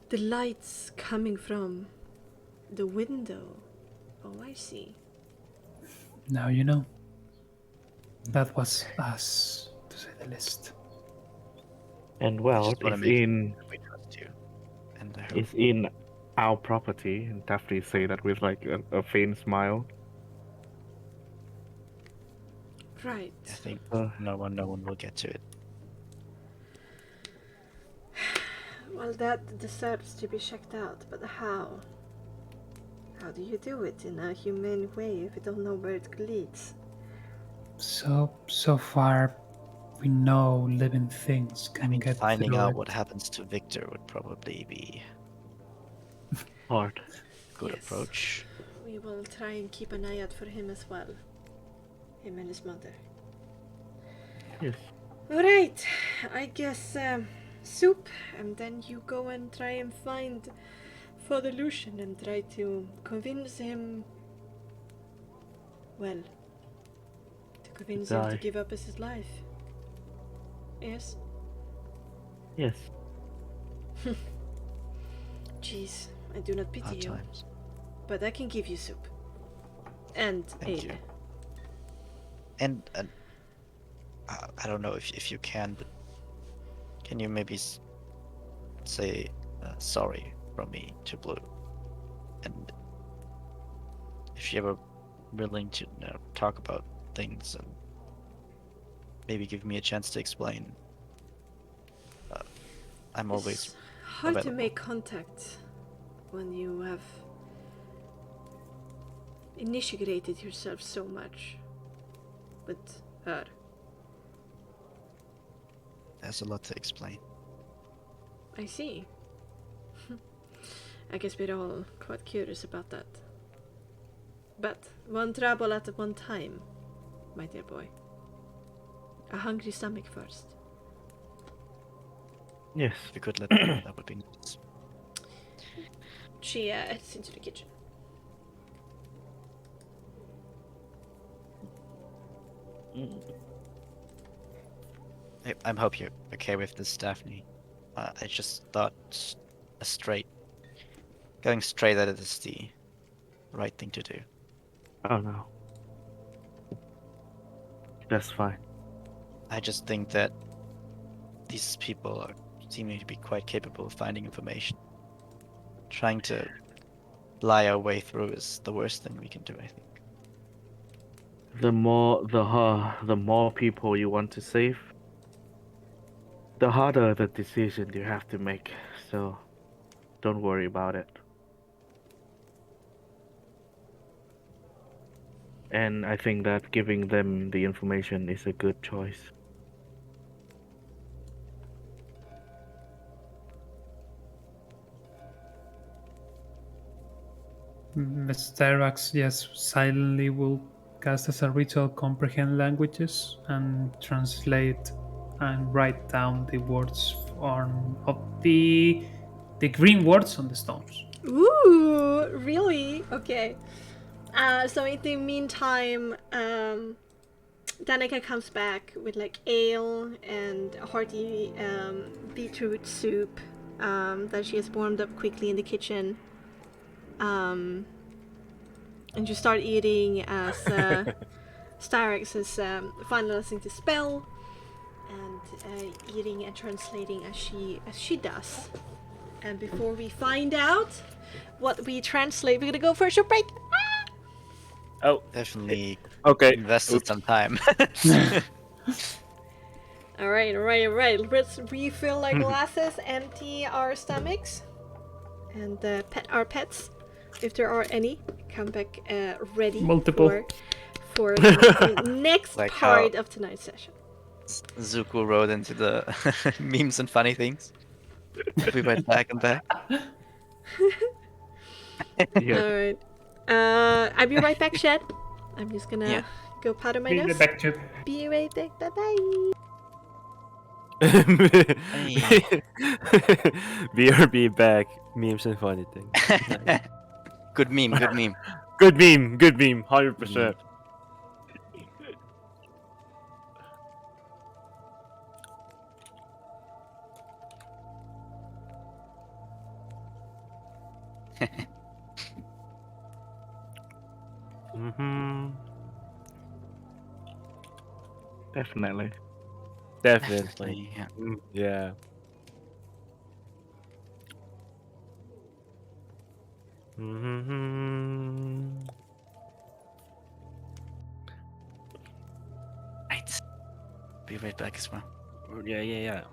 The lights coming from the window. Oh, I see. Now you know. That was us, to say the least. and I well, just wanna it's make in sure we trust you. And I hope it's in our property, and Daphne say that with like a faint smile. Right. I think Uh, no one will get to it. Well, that deserves to be checked out, but how? How do you do it in a humane way if you don't know where it leads? So far, we know living things can I mean, get finding through out it. what happens to Victor would probably be hard. a good Yes. approach. We will try and keep an eye out for him as well. Him and his mother. Yes. Alright, I guess soup, and then you go and try and find Father Lucian and try to convince him. Well, to convince him to Die. give up his life. Yes? Yes. Jeez, I do not pity Hard you, times. but I can give you soup. And Thank ale. you. And I don't know if you can, but can you maybe say sorry from me to Blue? And if you're ever willing to talk about things and maybe give me a chance to explain, I'm always It's hard to available. make contact when you have initiated yourself so much with her. There's a lot to explain. I see. I guess we're all quite curious about that. But one trouble at one time, my dear boy. A hungry stomach first. Yes. If you could let me know, that would be nice. She heads into the kitchen. I hope you're okay with this, Daphne. I just thought going straight at it is the right thing to do. Oh no. That's fine. I just think that these people are seeming to be quite capable of finding information. Trying to lie our way through is the worst thing we can do, I think. The more people you want to save, the harder the decision you have to make. So don't worry about it. And I think that giving them the information is a good choice. Starbucks, yes, silently will cast as a ritual comprehend languages and translate and write down the words of the green words on the stones. Ooh, really? Okay. So in the meantime, Danica comes back with like ale and a hearty beetroot soup that she has warmed up quickly in the kitchen. And you start eating as Styrex is finalizing the spell and eating and translating as she does. And before we find out what we translate, we're gonna go for a short break. Oh, Definitely okay. invested some time. All right. Let's refill our glasses, empty our stomachs, and pet our pets, if there are any. Come back ready Multiple. for the next Like part how- of tonight's session. Zuko rode into the memes and funny things. We went back and back. Yeah. All right. I'll be right back, Shed. I'm just gonna Yeah. go powder my Be nose. back, Chip. Be right back. Bye bye. Hey. BRB back. Memes and funny things. Nice. Good meme, good meme. Good meme. 100%. Mm-hmm. Definitely. Definitely. Yeah. Yeah. Mm-hmm. Right. Be right back as well. Yeah.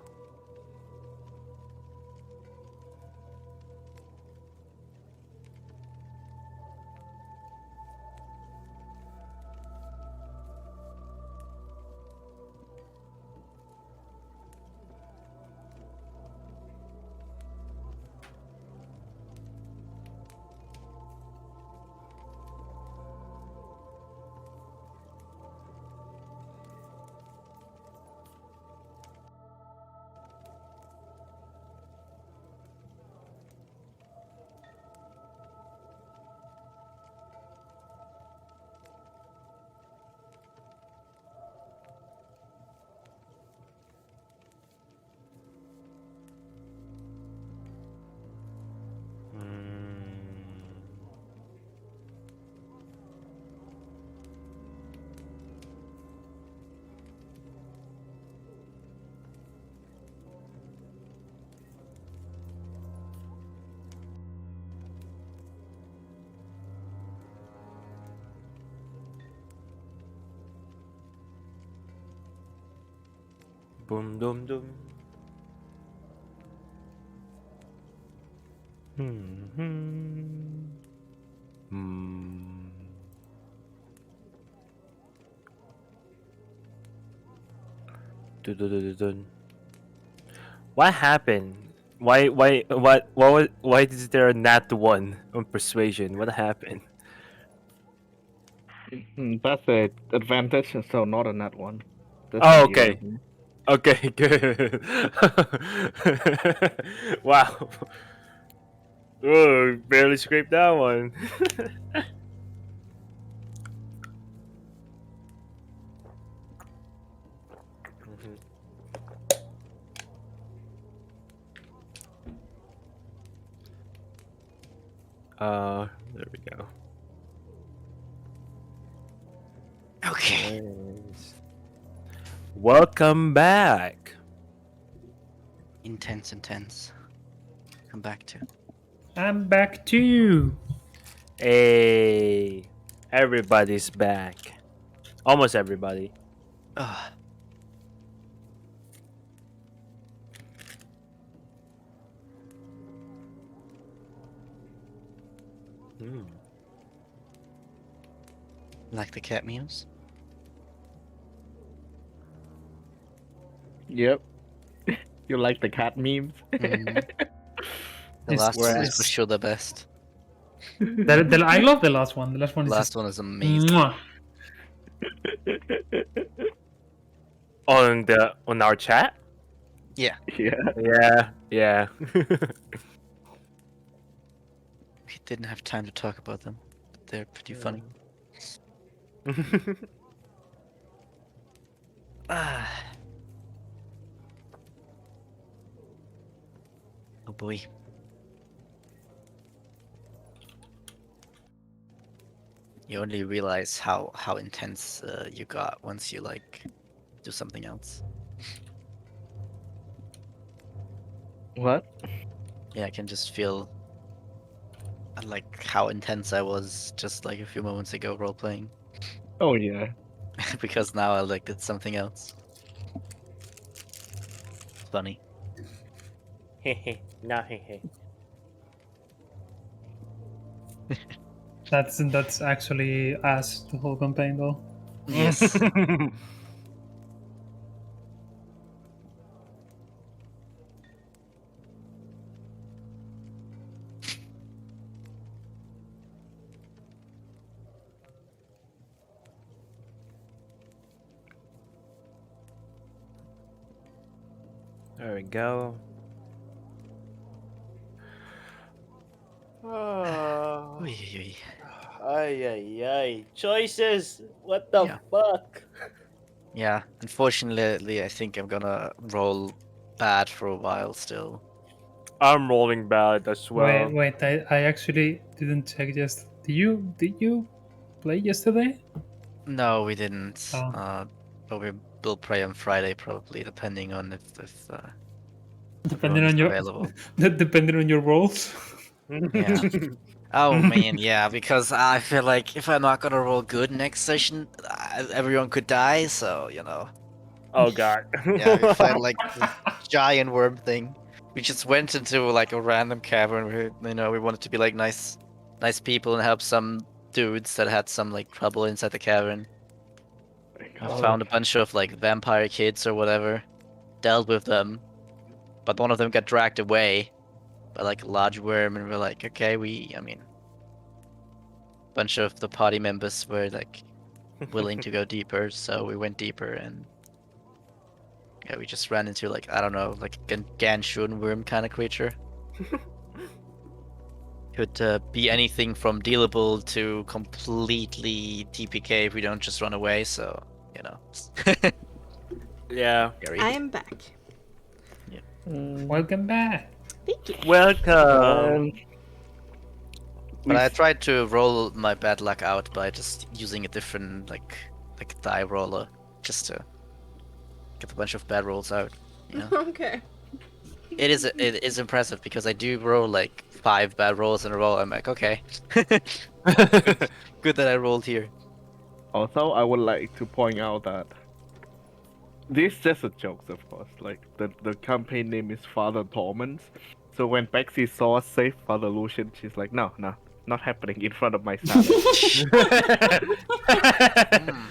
Boom, dum, dum. Hmm. Hmm. Dun. What happened? Why is there a nat one on persuasion? What happened? That's a advantage, so not a nat one. That's Oh, an okay. 11. Okay, good. Wow. Oh, barely scraped that one. Mhm. There we go. Okay. Nice. Welcome back. Intense. Come back to. I'm back too. Hey, everybody's back. Almost everybody. Ugh. Hmm. Like the cat memes? Yep. You like the cat memes? Mhm. The It's- last one is it's- for sure the best. I love the last one. The last one The is last just one is amazing. mwah. On our chat. Yeah. Yeah. Yeah. We didn't have time to talk about them, but they're pretty funny. Ah. Oh boy. You only realize how intense you got once you like do something else. What? Yeah, I can just feel like how intense I was just like a few moments ago role playing Oh yeah. because now I like did something else. Funny. Nah, hehe. That's actually us the whole campaign though. Yes. There we go. Oh, Oy, oy, oy. ay. Choices. What the Yeah. fuck? Yeah, unfortunately, I think I'm gonna roll bad for a while still. I'm rolling bad as well. Wait, I actually didn't check just did you play yesterday? No, we didn't. Oh. But we'll play on Friday probably, depending on if Depending everyone is on your available. depending on your roles. Yeah. Oh man, yeah, because I feel like if I'm not gonna roll good next session, everyone could die. So Oh god. yeah, we fight like this giant worm thing. We just went into like a random cavern. We wanted to be like nice people and help some dudes that had some like trouble inside the cavern. I found a bunch of like vampire kids or whatever, dealt with them, but one of them got dragged away by like a large worm, and we're like, okay, bunch of the party members were like willing to go deeper, so we went deeper, and yeah, we just ran into like I don't know, like a Ganshun worm kind of creature. Could be anything from dealable to completely TPK if we don't just run away. So Yeah. scary. I am back. Welcome back. Thank you. Welcome. But I tried to roll my bad luck out by just using a different like die roller just to get a bunch of bad rolls out. Okay. It is impressive because I do roll like 5 bad rolls in a row. I'm like, okay, good that I rolled here. Also, I would like to point out that This is just a joke, of course. Like the campaign name is Father Torment. So when Bexxy saw us save Father Lucian, she's like, no, no, not happening in front of my son. Mm.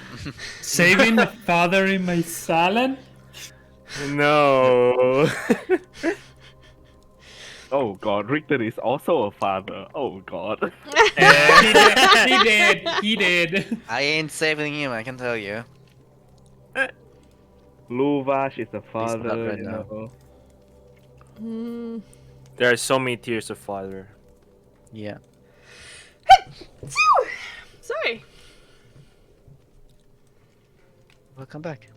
Saving a father in my salad? No. Oh god, Richter is also a father. Oh god. He did. I ain't saving him, I can tell you. Luvash is a At least not father, right you now. know. There are so many tiers of father. Yeah. Sorry. Welcome back.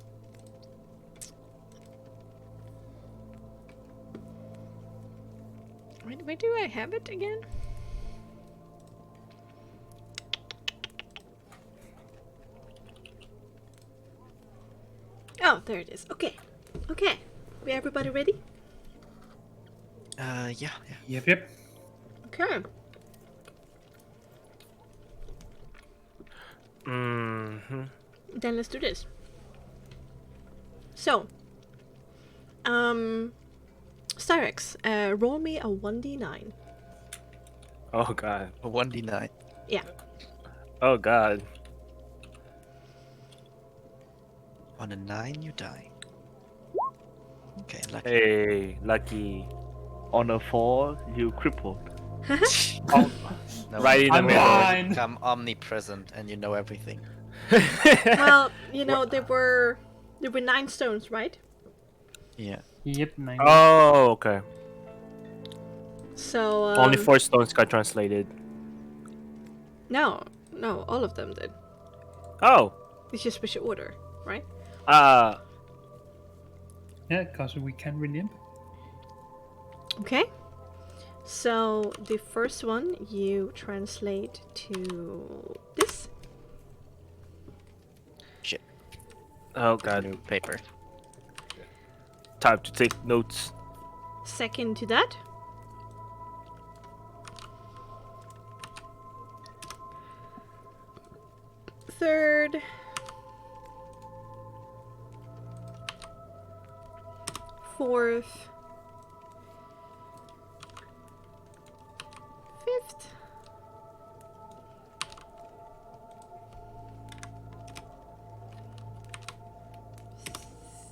Where do I have it again? Oh, there it is. Okay. Okay. Everybody ready? Yeah. Yep. Okay. Mm-hmm. Then let's do this. So, Styrex, roll me a 1d9. Oh god. A 1d9. Yeah. Oh god. On a 9, you die. Okay, lucky. Hey, lucky. On a 4, you crippled. No, Right in the I'm middle. blind. become omnipresent and you know everything. Well, you know, there were 9 stones, right? Yeah. Yep, 9. Oh, okay. So, Only 4 stones got translated. No, all of them did. Oh. It's just which order, right? Uh, Yeah, because we can rename. Okay. So the first one you translate to this. Shit. oh god. New paper. Time to take notes. Second to that. Third. Fourth. Fifth.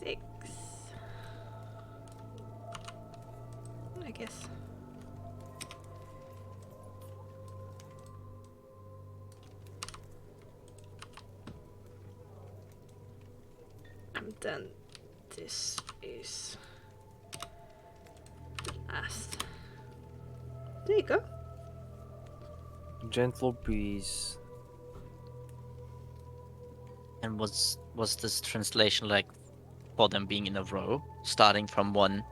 Sixth. I guess. And then this is the last. There you go. Gentle breeze. And was this translation like for them being in a row, starting from 1,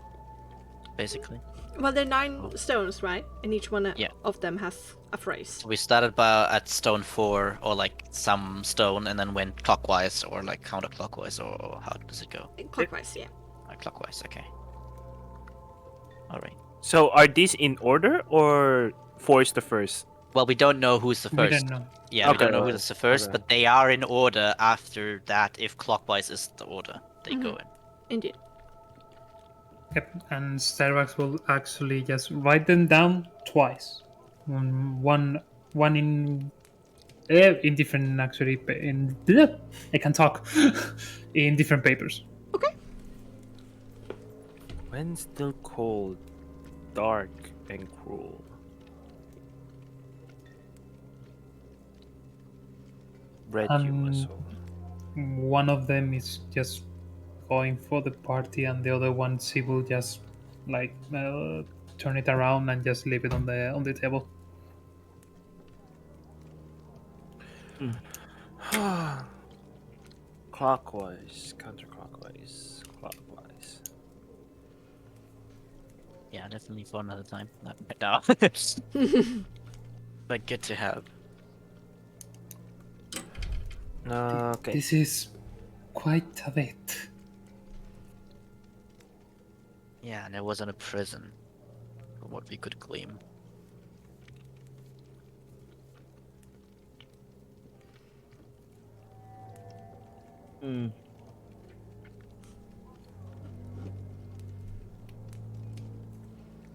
basically? Well, there are 9 stones, right? And each one Yeah. of them has a phrase. We started at stone 4, or like some stone, and then went clockwise, or like counterclockwise, or how does it go? Clockwise, yeah. Clockwise, okay. Alright. So are these in order or 4 is the first? Well, we don't know who's the We first. don't know. Yeah, we Okay, don't know okay, who's the first, okay. but they are in order after that if clockwise is the order they go in. Indeed. Yep, and Starbucks will actually just write them down twice. One in different actually I can talk in different papers. Okay. When still cold, dark, and cruel. Red Um, so. One of them is just going for the party, and the other one she will just like turn it around and just leave it on the table. Clockwise, counterclockwise, clockwise. Yeah, definitely for another time. Not right now. But good to have. Okay. This is quite a bit. Yeah, and it wasn't a prison, from what we could glean.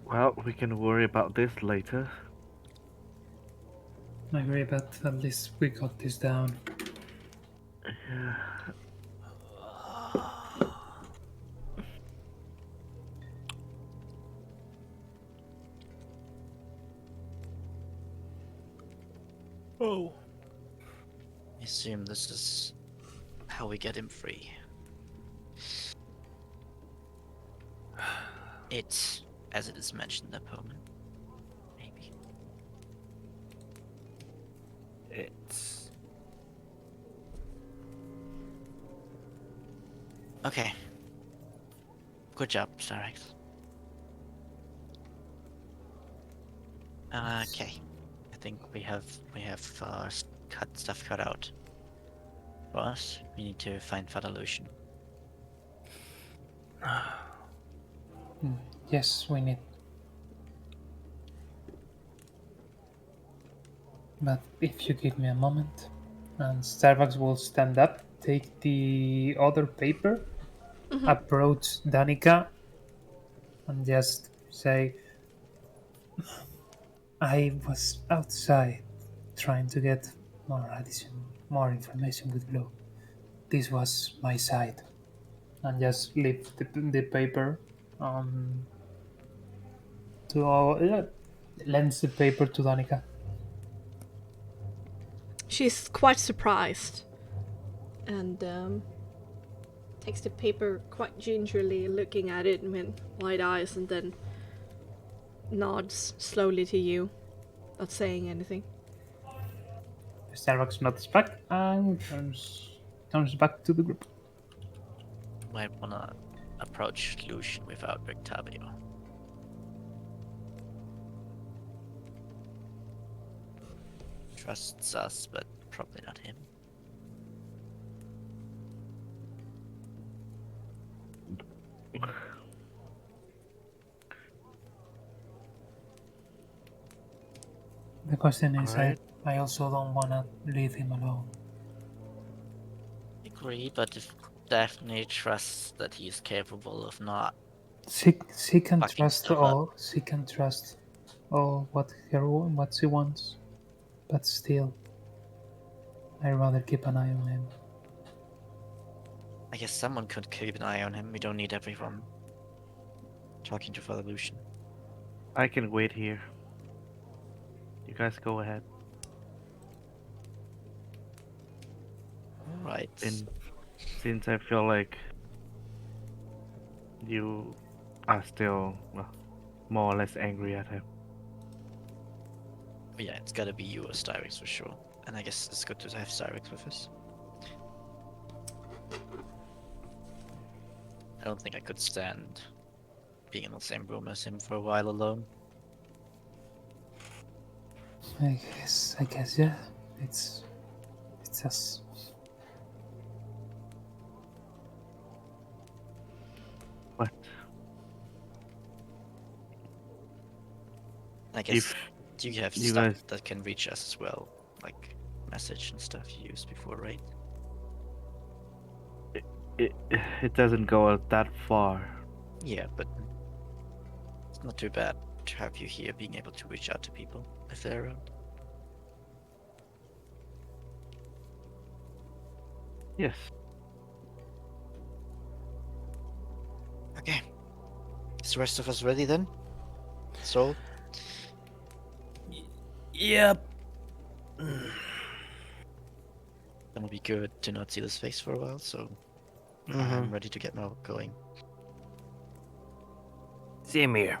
Well, we can worry about this later. I agree, but at least we got this down. Oh. I assume this is how we get him free. It, as it is mentioned in the poem, maybe. It's Okay. Good job, Starix. Okay. I think we have stuff cut out. For us, we need to find Fatolution. Yes, we need. But if you give me a moment, and Starbucks will stand up, take the other paper, approach Danica, and just say, I was outside trying to get more information with Blue. This was my side. And just leave the paper lends the paper to Danica. She's quite surprised and takes the paper quite gingerly, looking at it with wide eyes, and then nods slowly to you, not saying anything. Starbucks nods back and turns back to the group. Might wanna approach Lucian without Octavio. Trusts us, but probably not him. The question is, Alright. I also don't want to leave him alone. Agree, but if Daphne trusts that he is capable of not She can fucking trust stuff up. all. She can trust all what she wants, but still, I'd rather keep an eye on him. I guess someone could keep an eye on him. We don't need everyone talking to Father Lucian. I can wait here. You guys go ahead. Right. And since I feel like you are still more or less angry at him. Yeah, it's gotta be you or Styrix for sure. And I guess it's good to have Styrix with us. I don't think I could stand being in the same room as him for a while alone. I guess, yeah. It's us. But I guess if do you have you stuff guys- that can reach us as well? Like message and stuff you used before, right? it doesn't go that far. Yeah, but it's not too bad to have you here being able to reach out to people if they're around. Yes. Okay. Is the rest of us ready then? So, yep. it'll be good to not see this face for a while, so I'm ready to get more going. Same here.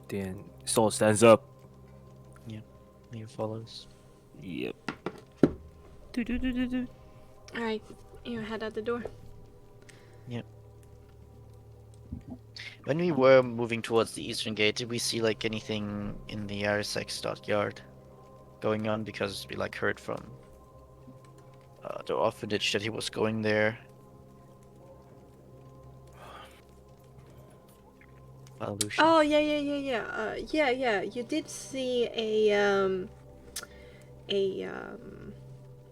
Then Soul stands up. Leo follows. Yep. Alright, you head out the door. When we were moving towards the eastern gate, did we see like anything in the Arisex stockyard going on? Because we like heard from the orphanage that he was going there. Lucian. Oh yeah. You did see a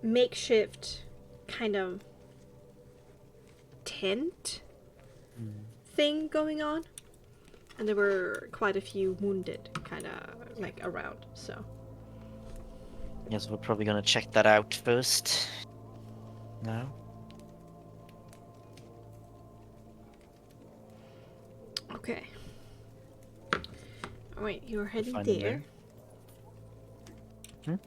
makeshift kind of tent thing going on And there were quite a few wounded, kind of like around. So Yes, we're probably gonna check that out first. No. okay. All right, you're heading Find them there. there.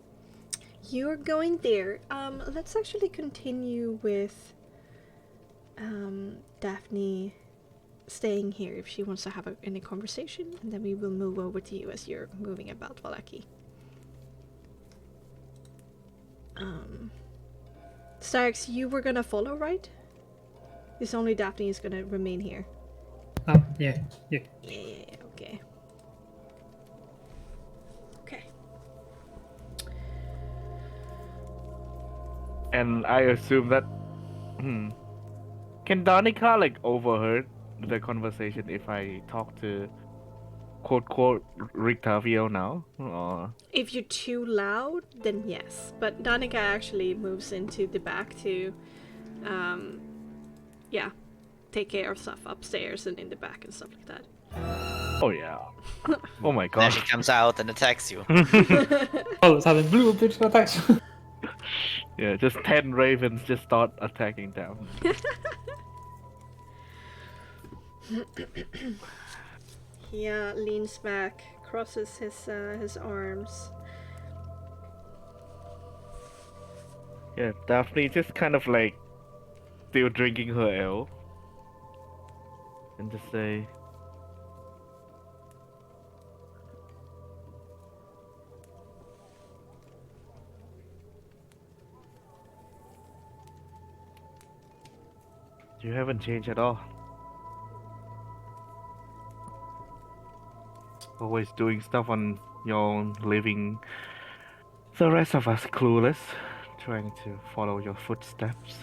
You're going there. Let's actually continue with Daphne staying here if she wants to have any conversation, and then we will move over to you as you're moving about Valaki. Starks, you were gonna follow, right? It's only Daphne is gonna remain here. Oh, yeah. Yeah, okay. Okay. And I assume that. Can Danica like overheard the conversation if I talk to quote Rictavio now? Or If you're too loud, then yes. But Danica actually moves into the back to, yeah, take care of stuff upstairs and in the back and stuff like that. oh yeah. Oh my Now god. she comes out and attacks you. All of a sudden, blue bitch attacks. Yeah, just 10 ravens just start attacking down. He leans back, crosses his arms. Yeah, Daphne just kind of like still drinking her ale. And just say, you haven't changed at all. Always doing stuff on your own, leaving the rest of us clueless, trying to follow your footsteps.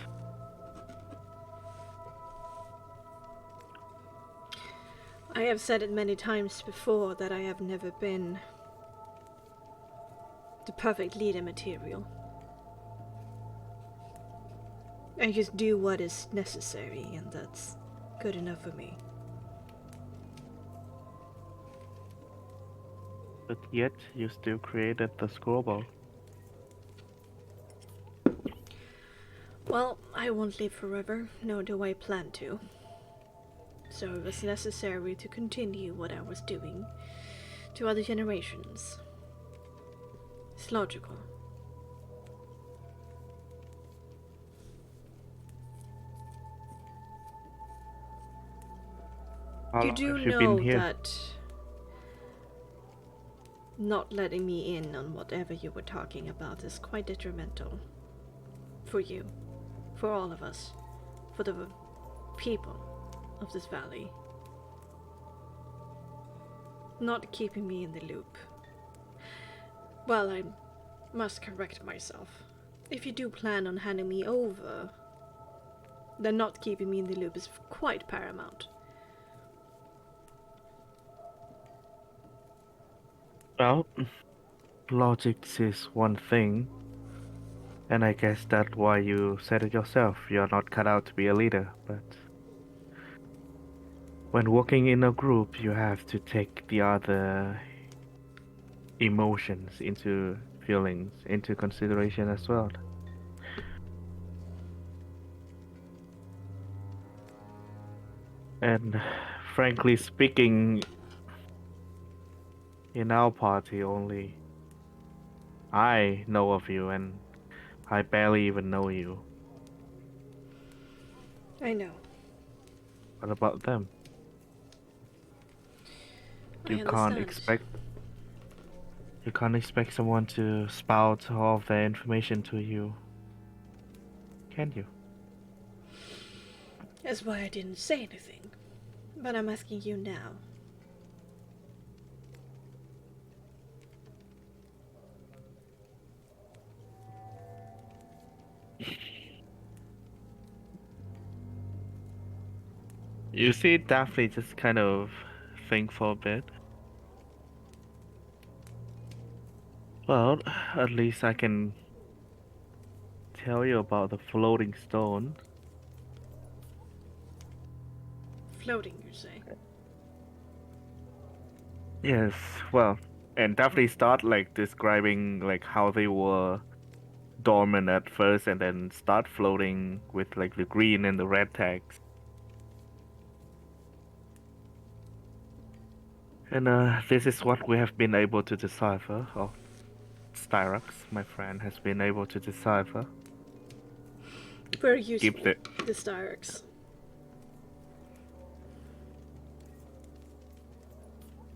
I have said it many times before that I have never been the perfect leader material. I just do what is necessary, and that's good enough for me. But yet, you still created the screwball. Well, I won't live forever, nor do I plan to. So it was necessary to continue what I was doing to other generations. It's logical. How You long do have you know been here? that not letting me in on whatever you were talking about is quite detrimental. For you. For all of us. For the people of this valley. Not keeping me in the loop. Well, I must correct myself. If you do plan on handing me over, then not keeping me in the loop is quite paramount. Well, logic is one thing, and I guess that's why you said it yourself. You're not cut out to be a leader, but when working in a group, you have to take the other emotions into feelings into consideration as well. And frankly speaking, in our party only I know of you, and I barely even know you. I know. What about them? I You can't understand. expect someone to spout all of their information to you, can you? That's why I didn't say anything. But I'm asking you now. You see Daphne just kind of think for a bit. Well, at least I can tell you about the floating stone. Floating, you say? Yes, well, and definitely start like describing like how they were dormant at first and then start floating with like the green and the red tags. And this is what we have been able to decipher, or Styrax, my friend, has been able to decipher. Very useful, Keep the this Styrax.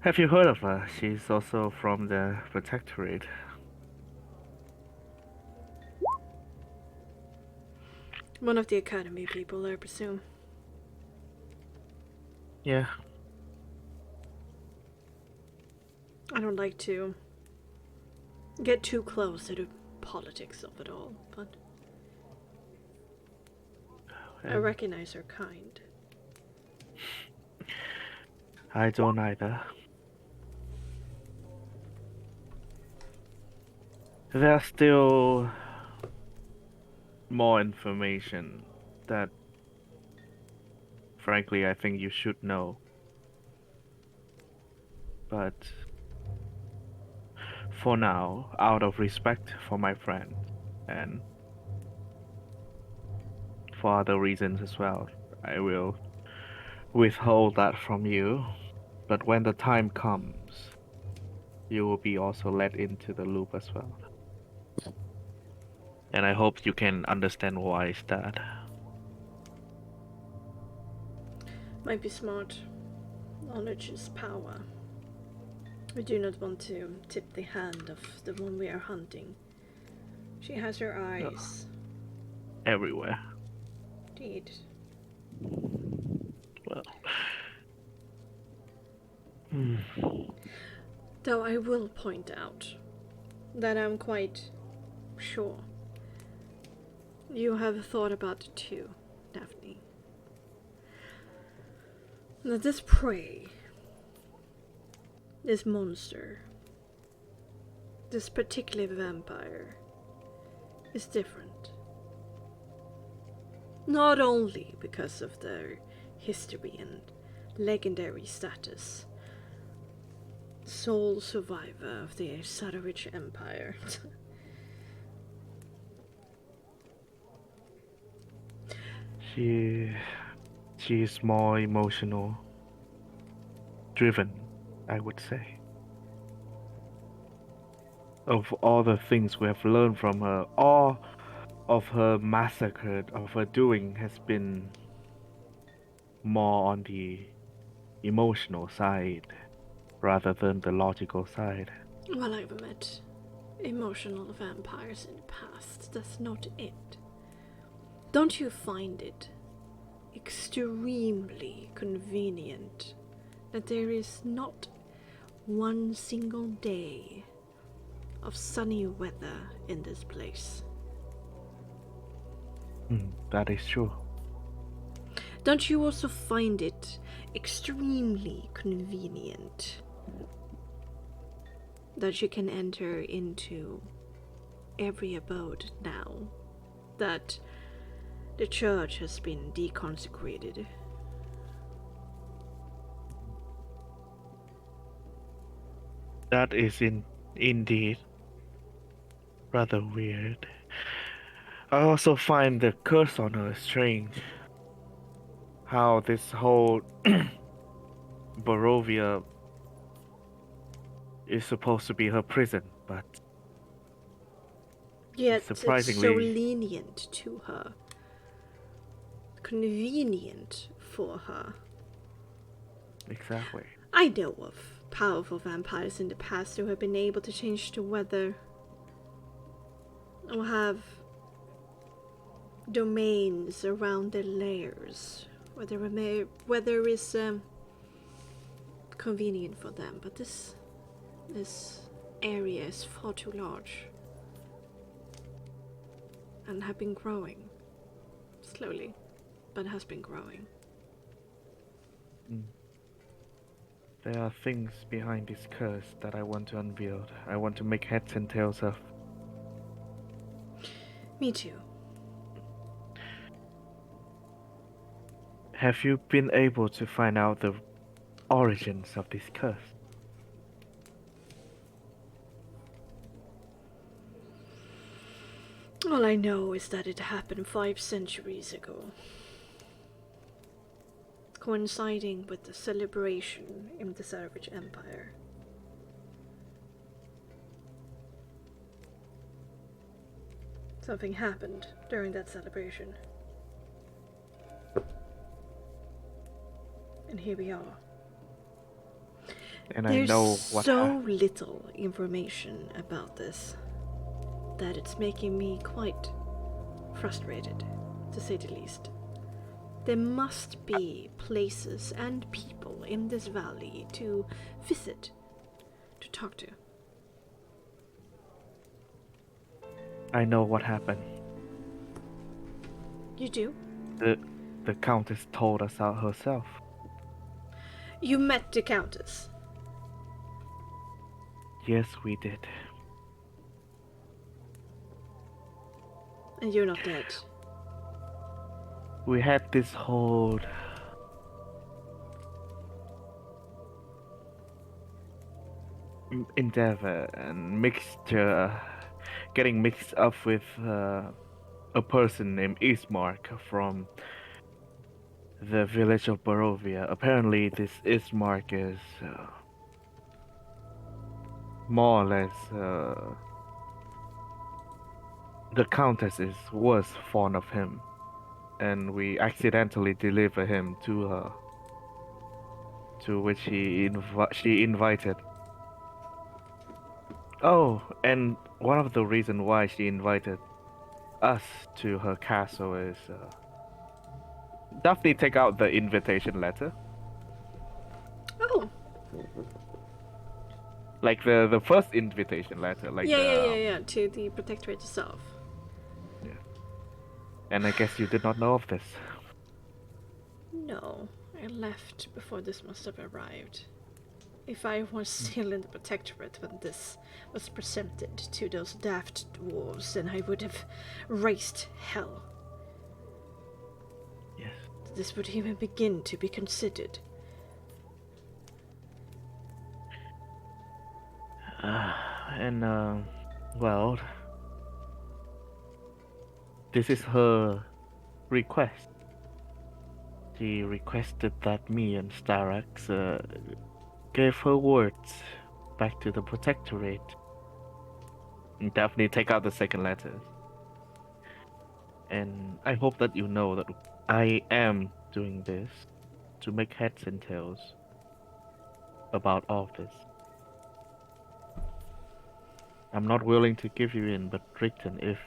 Have you heard of her? She's also from the Protectorate. One of the Academy people, I presume. Yeah. I don't like to get too close to the politics of it all, but I recognize her kind. I don't either. There's still more information that, frankly, I think you should know. But for now, out of respect for my friend, and for other reasons as well, I will withhold that from you. But when the time comes, you will be also let into the loop as well. And I hope you can understand why is that. Might be smart. Knowledge is power. We do not want to tip the hand of the one we are hunting. She has her eyes. Everywhere. Indeed. Well. Though I will point out that I'm quite sure you have thought about it too, Daphne. That this prey, this monster, this particular vampire, is different. Not only because of their history and legendary status, sole survivor of the Savoie Empire. She is more emotional driven, I would say. Of all the things we have learned from her, all of her massacre, of her doing has been more on the emotional side rather than the logical side. Well, I've met emotional vampires in the past. That's not it. Don't you find it extremely convenient that there is not one single day of sunny weather in this place? That is true. Don't you also find it extremely convenient that you can enter into every abode now that the church has been deconsecrated? That is indeed rather weird. I also find the curse on her strange. How this whole Barovia is supposed to be her prison, but Yet surprisingly, it's so lenient to her. Convenient for her. exactly. I know of powerful vampires in the past who have been able to change the weather or have domains around their lairs where the weather is convenient for them, but this area is far too large and have been growing slowly, but has been growing. There are things behind this curse that I want to unveil. I want to make heads and tails of. Me too. Have you been able to find out the origins of this curse? All I know is that it happened 5 centuries ago, coinciding with the celebration in the Savage Empire. Something happened during that celebration. And here we are. And There's I know what so little information about this that it's making me quite frustrated, to say the least. There must be places and people in this valley to visit, to talk to. I know what happened. You do? The Countess told us out herself. You met the Countess. Yes, we did. And you're not dead. We had this whole endeavor and mixture, getting mixed up with a person named Ismark from the village of Barovia. Apparently, this Ismark is more or less the Countess was fond of him, and we accidentally deliver him to her, to which she invited. Oh, and one of the reasons why she invited us to her castle is definitely take out the invitation letter. Oh, Like the first invitation letter, like yeah, to the Protectorate itself. Yeah. And I guess you did not know of this. No, I left before this must have arrived. If I was still in the Protectorate when this was presented to those daft dwarves, then I would have raised hell. Yes. This would even begin to be considered. Well, this is her request. She requested that me and Starax gave her words back to the Protectorate. And definitely take out the second letter. And I hope that you know that I am doing this to make heads and tails about all this. I'm not willing to give you in, but Richten, if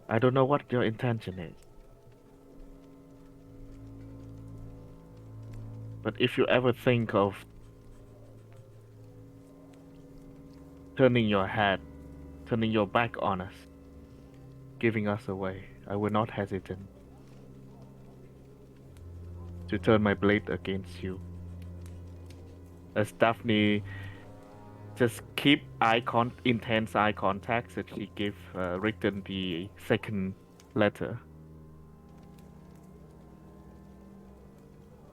I don't know what your intention is, but if you ever think of turning your back on us, giving us away, I will not hesitate to turn my blade against you. As Daphne just keep intense eye contact as she gave Richten the second letter.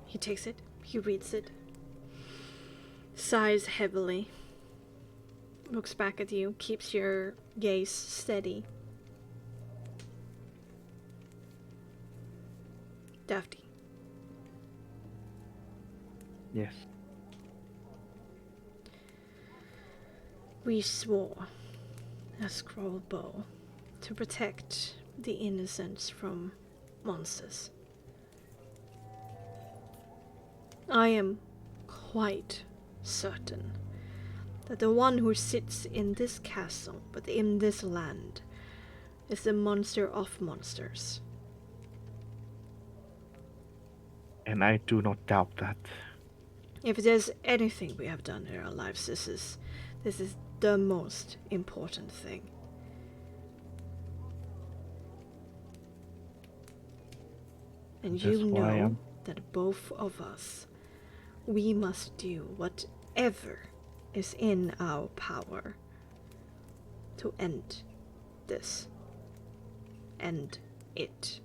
He takes it, he reads it, sighs heavily, looks back at you, keeps your gaze steady. Daphne. Yes. We swore, as scroll bow, to protect the innocents from monsters. I am quite certain that the one who sits in this castle, but in this land, is the monster of monsters. And I do not doubt that. If there's anything we have done in our lives, this is the most important thing. And That's you why know that both of us, we must do whatever is in our power to end this. End it.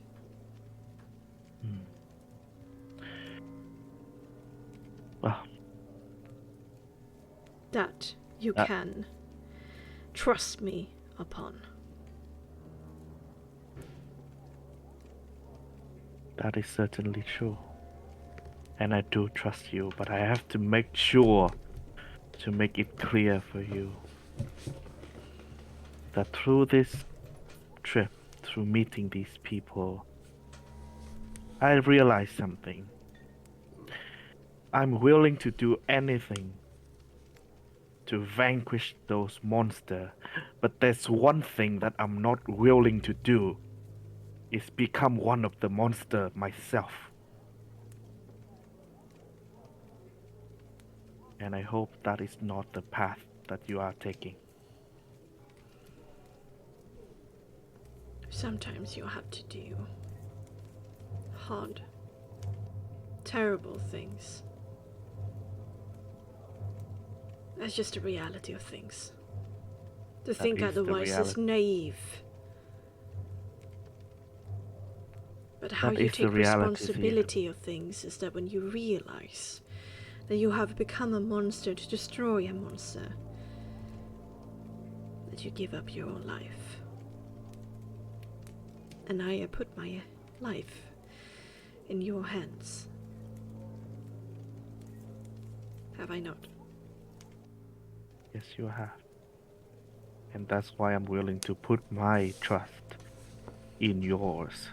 Well, That you can trust me upon. That is certainly true. And I do trust you, but I have to make sure to make it clear for you that through this trip, through meeting these people, I realized something. I'm willing to do anything to vanquish those monsters, but there's one thing that I'm not willing to do is become one of the monster myself. And I hope that is not the path that you are taking. Sometimes you have to do hard, terrible things. That's just the reality of things. To think is the otherwise is reality. naive. But how That you is the take reality, responsibility of things is that when you realize that you have become a monster to destroy a monster, that you give up your own life. And I put my life in your hands. Have I not? Yes, you have. And that's why I'm willing to put my trust in yours.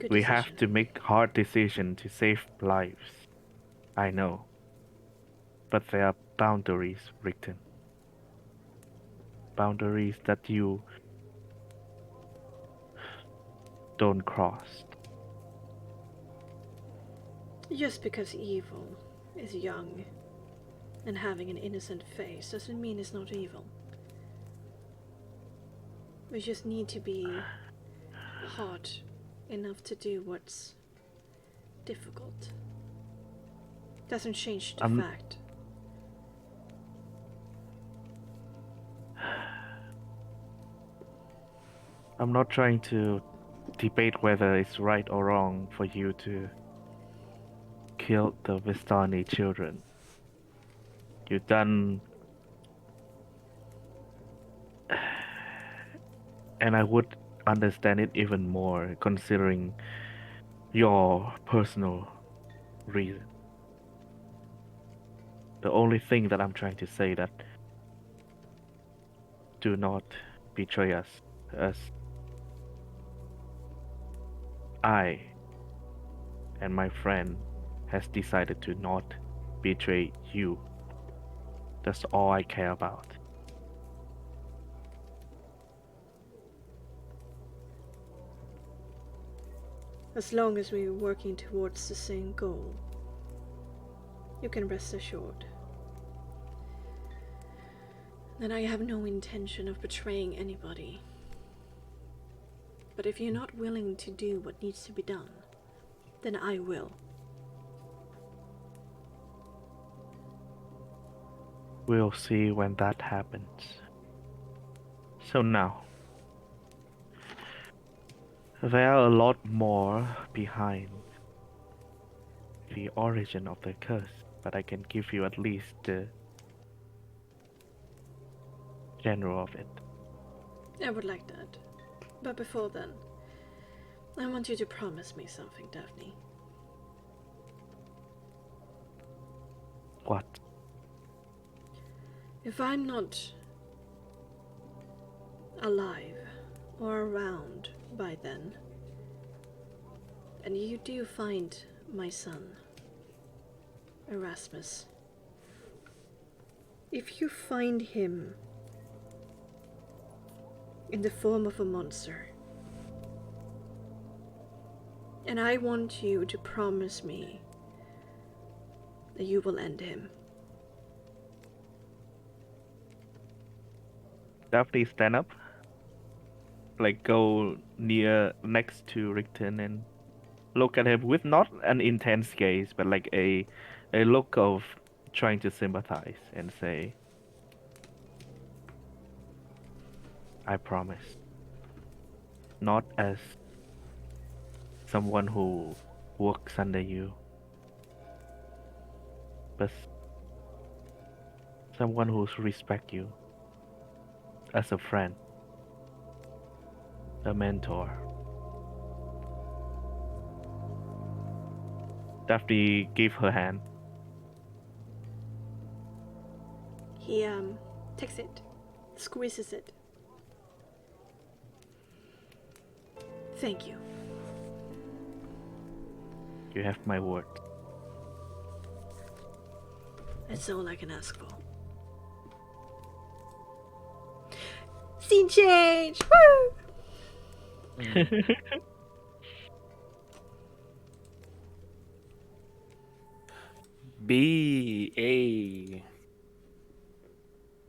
Good We decision. have to make hard decisions to save lives. I know. But there are boundaries, Rickton. Boundaries that you don't cross. Just because evil is young and having an innocent face doesn't mean it's not evil. We just need to be hard enough to do what's difficult. Doesn't change the fact. I'm not trying to debate whether it's right or wrong for you to kill the Vistani children. You've done... And I would understand it even more considering your personal reason. The only thing that I'm trying to say that do not betray us, as I and my friend has decided to not betray you. That's all I care about. As long as we're working towards the same goal, you can rest assured that I have no intention of betraying anybody. But if you're not willing to do what needs to be done, then I will. We'll see when that happens. So now, there are a lot more behind the origin of the curse, but I can give you at least the general of it. I would like that. But before then, I want you to promise me something, Daphne. What? If I'm not alive or around by then, and you do find my son, Erasmus, if you find him in the form of a monster, and I want you to promise me that you will end him. Daphne, stand up. Like, go near next to Rickton and look at him with not an intense gaze, but like a look of trying to sympathize and say, I promise. Not as someone who works under you, but someone who respects you as a friend. a mentor. Daphne gave her hand. He takes it, squeezes it. Thank you. You have my word. That's all I can ask for. Scene change! Woo! B.A.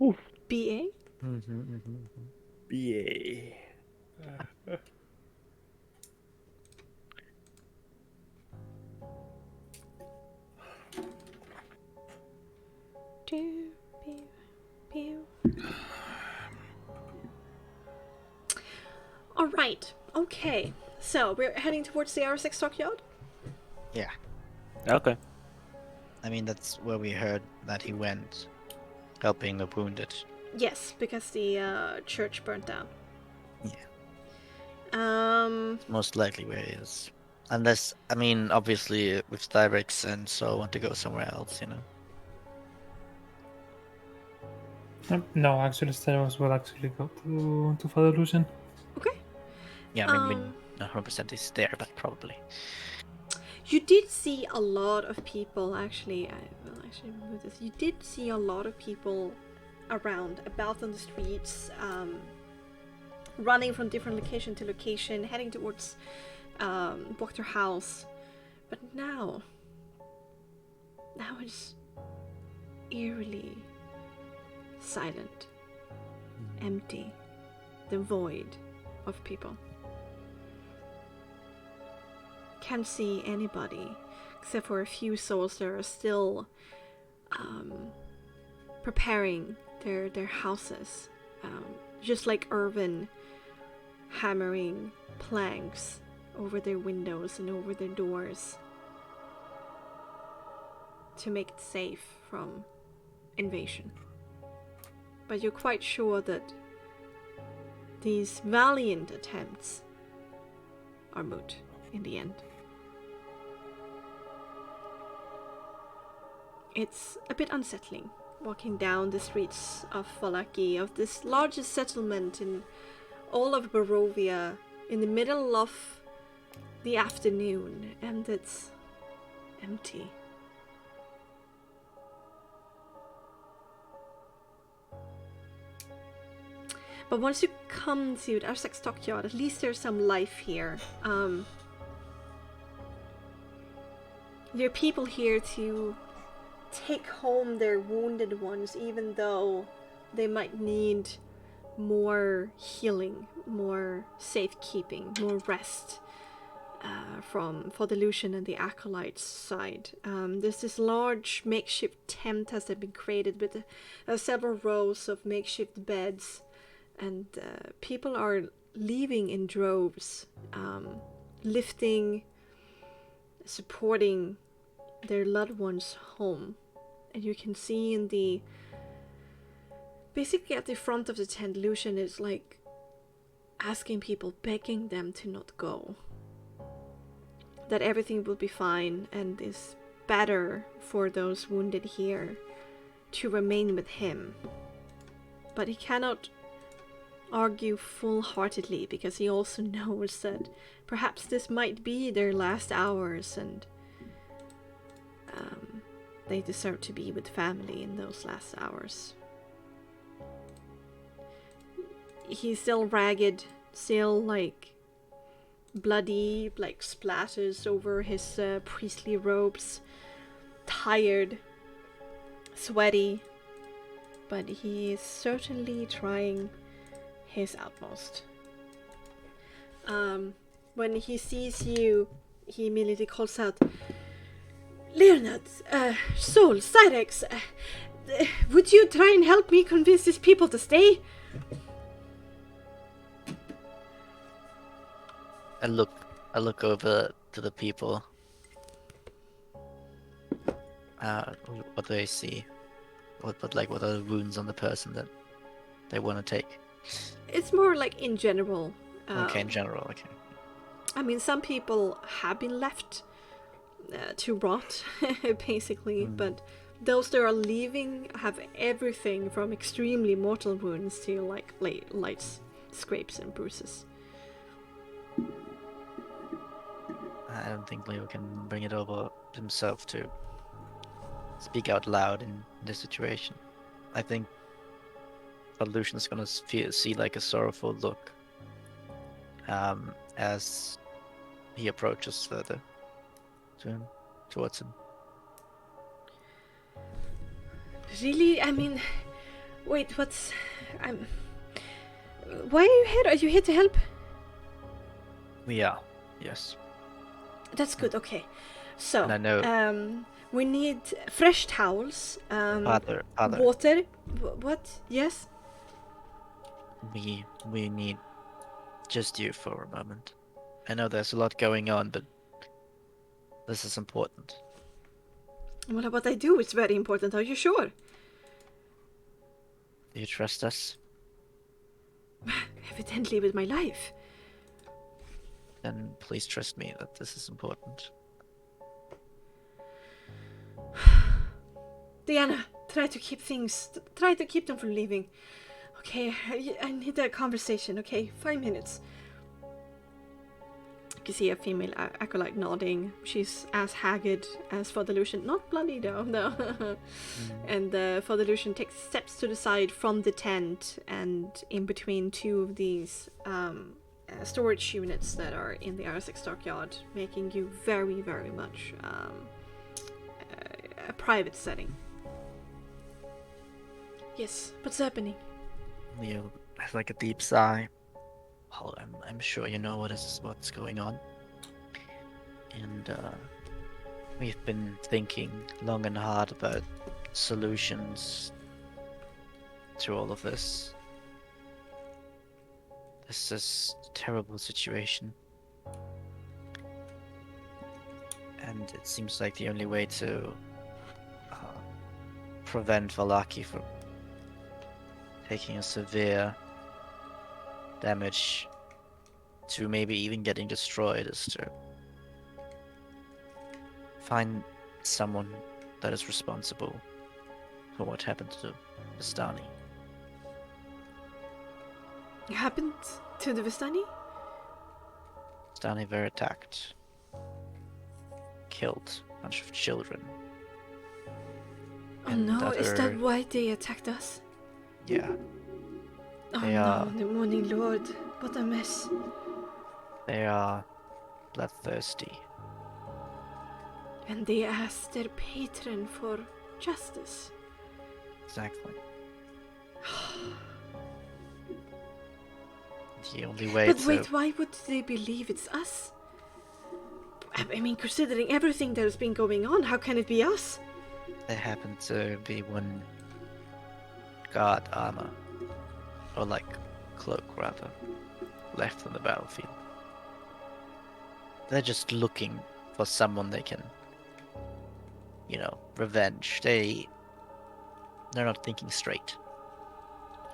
Oof. BA? B.A. Pew, pew, pew. Alright, okay. So, we're heading towards the R6 stockyard? Yeah. Okay. I mean, that's where we heard that he went, helping the wounded. Yes, because the church burnt down. Yeah. Um, Most likely where he is. Unless, I mean, obviously with Styrex and so want to go somewhere else, you know. No, actually, Steros will actually go to Father Lucian. okay. Yeah, I mean, not 100% is there, but probably. You did see a lot of people, actually. I will actually remove this. You did see a lot of people around, about on the streets, running from different location to location, heading towards Wachter House. But now it's eerily silent, empty, devoid of people. Can't see anybody except for a few souls that are still preparing their houses, just like Irvin hammering planks over their windows and over their doors to make it safe from invasion. But you're quite sure that these valiant attempts are moot in the end. It's a bit unsettling walking down the streets of Valaki, of this largest settlement in all of Barovia, in the middle of the afternoon, and it's empty. But once you come to the Arsak Stockyard, at least there's some life here. There are people here to take home their wounded ones, even though they might need more healing, more safekeeping, more rest for the Lucian and the Acolytes side. There's this large makeshift tent has been created with several rows of makeshift beds, and people are leaving in droves, lifting, supporting their loved ones home. And you can see in the basically at the front of the tent, Lucian is like asking people, begging them to not go, that everything will be fine and is better for those wounded here to remain with him. But he cannot argue full-heartedly, because he also knows that perhaps this might be their last hours, and they deserve to be with family in those last hours. He's still ragged, still like bloody, like splatters over his priestly robes, tired, sweaty, but he is certainly trying his utmost. When he sees you, he immediately calls out, Leonard, Sol, Cyrex, would you try and help me convince these people to stay? I look over to the people. What do they see? What are the wounds on the person that they want to take? It's more like in general. Okay, in general, okay. I mean, some people have been left to rot, basically, but those that are leaving have everything from extremely mortal wounds to like light scrapes and bruises. I don't think Leo can bring it over himself to speak out loud in this situation. I think Evolution's gonna see like a sorrowful look as he approaches further towards him. Really? I mean, wait, why are you here? Are you here to help? We are, yes. That's good, okay. So, And I know. We need fresh towels, Father. water. What? Yes? We need just you for a moment. I know there's a lot going on, but this is important. Well, what I do is very important, are you sure? Do you trust us? Evidently with my life. Then please trust me that this is important. Diana, try to keep them from leaving. Okay, I need a conversation, okay? 5 minutes. You can see a female acolyte nodding. She's as haggard as Father Lucian. Not bloody though, no. And Father Lucian takes steps to the side from the tent and in between two of these storage units that are in the Arasek stockyard, making you very, very much a private setting. Yes, what's happening? Leo has like a deep sigh. Well, I'm sure you know what's going on. And we've been thinking long and hard about solutions to all of this. This is a terrible situation. And it seems like the only way to prevent Valaki from taking a severe damage to maybe even getting destroyed is to find someone that is responsible for what happened to Vistani. It happened to the Vistani? Vistani were attacked, killed a bunch of children. Oh And no, that is that are- why they attacked us? Yeah, Oh They no, are- the Morning Lord. What a mess. they are bloodthirsty. And they asked their patron for justice. Exactly. The only way But to... wait, why would they believe it's us? I mean, considering everything that has been going on, how can it be us? There happened to be one guard armor, or like cloak rather, left on the battlefield. They're just looking for someone they can, revenge. They're not thinking straight.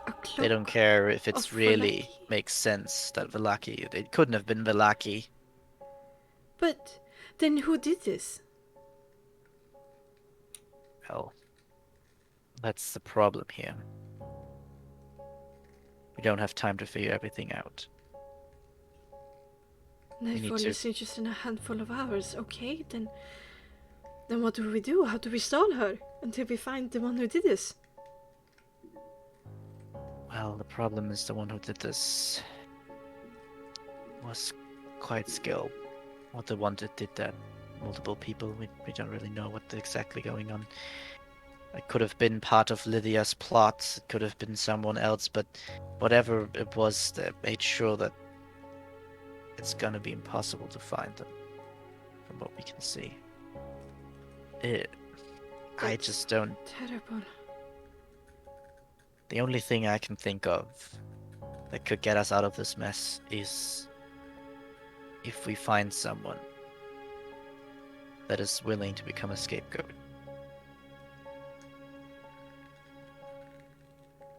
A They cloak don't care if it's of really Vallaki? makes sense that Vallaki. It couldn't have been Vallaki. But then who did this? Well, that's the problem here. We don't have time to figure everything out. need Nightfall to- is just in a handful of hours. Okay, then what do we do? How do we stall her until we find the one who did this? Well, the problem is the one who did this was quite skilled. Or the one that did that, multiple people, we don't really know what's exactly going on. It could have been part of Lydia's plot, it could have been someone else, but whatever it was, they made sure that it's gonna be impossible to find them, from what we can see. I That's just don't... Terrible. The only thing I can think of that could get us out of this mess is if we find someone that is willing to become a scapegoat.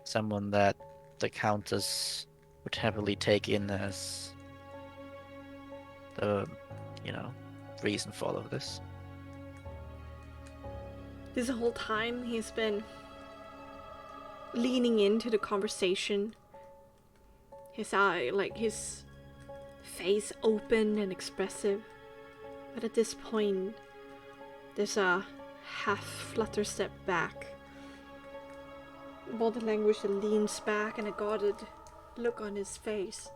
Someone that the Countess would heavily take in as the, reason for all of this. This whole time he's been leaning into the conversation. His face open and expressive. But at this point, there's a half flutter step back. Body language that leans back and a guarded look on his face.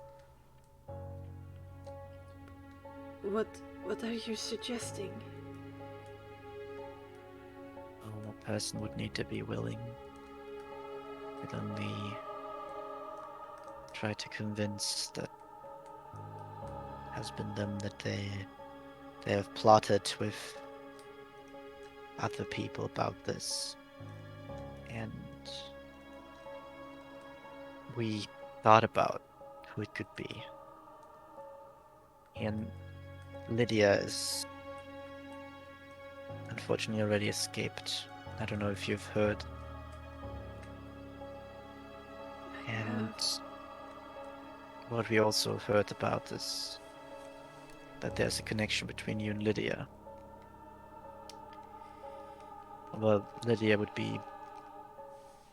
What are you suggesting? A normal person would need to be willing. I'd only try to convince that has been them that they have plotted with other people about this, and we thought about who it could be, and Lydia is unfortunately already escaped. I don't know if you've heard. And what we also heard about is that there's a connection between you and Lydia. Well, Lydia would be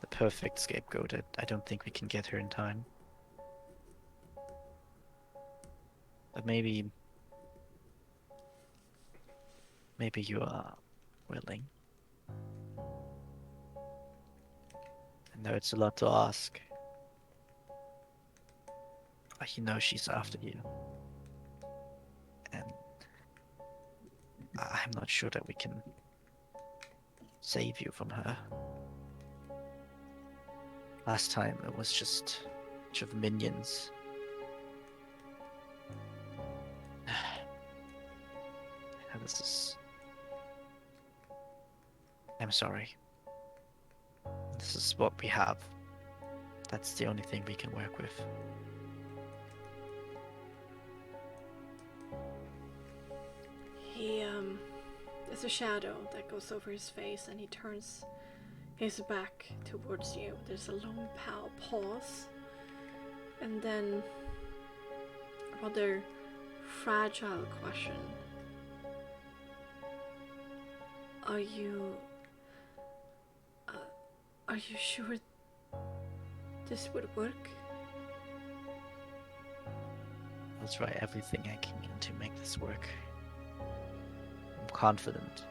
the perfect scapegoat. I don't think we can get her in time. But maybe you are willing. I know it's a lot to ask. But you know she's after you. And I'm not sure that we can save you from her. Last time it was just a bunch of minions. And this is... I'm sorry. This is what we have. That's the only thing we can work with. There's a shadow that goes over his face and he turns his back towards you. There's a long pause. And then a rather fragile question. Are you sure this would work? I'll try everything I can to make this work. I'm confident.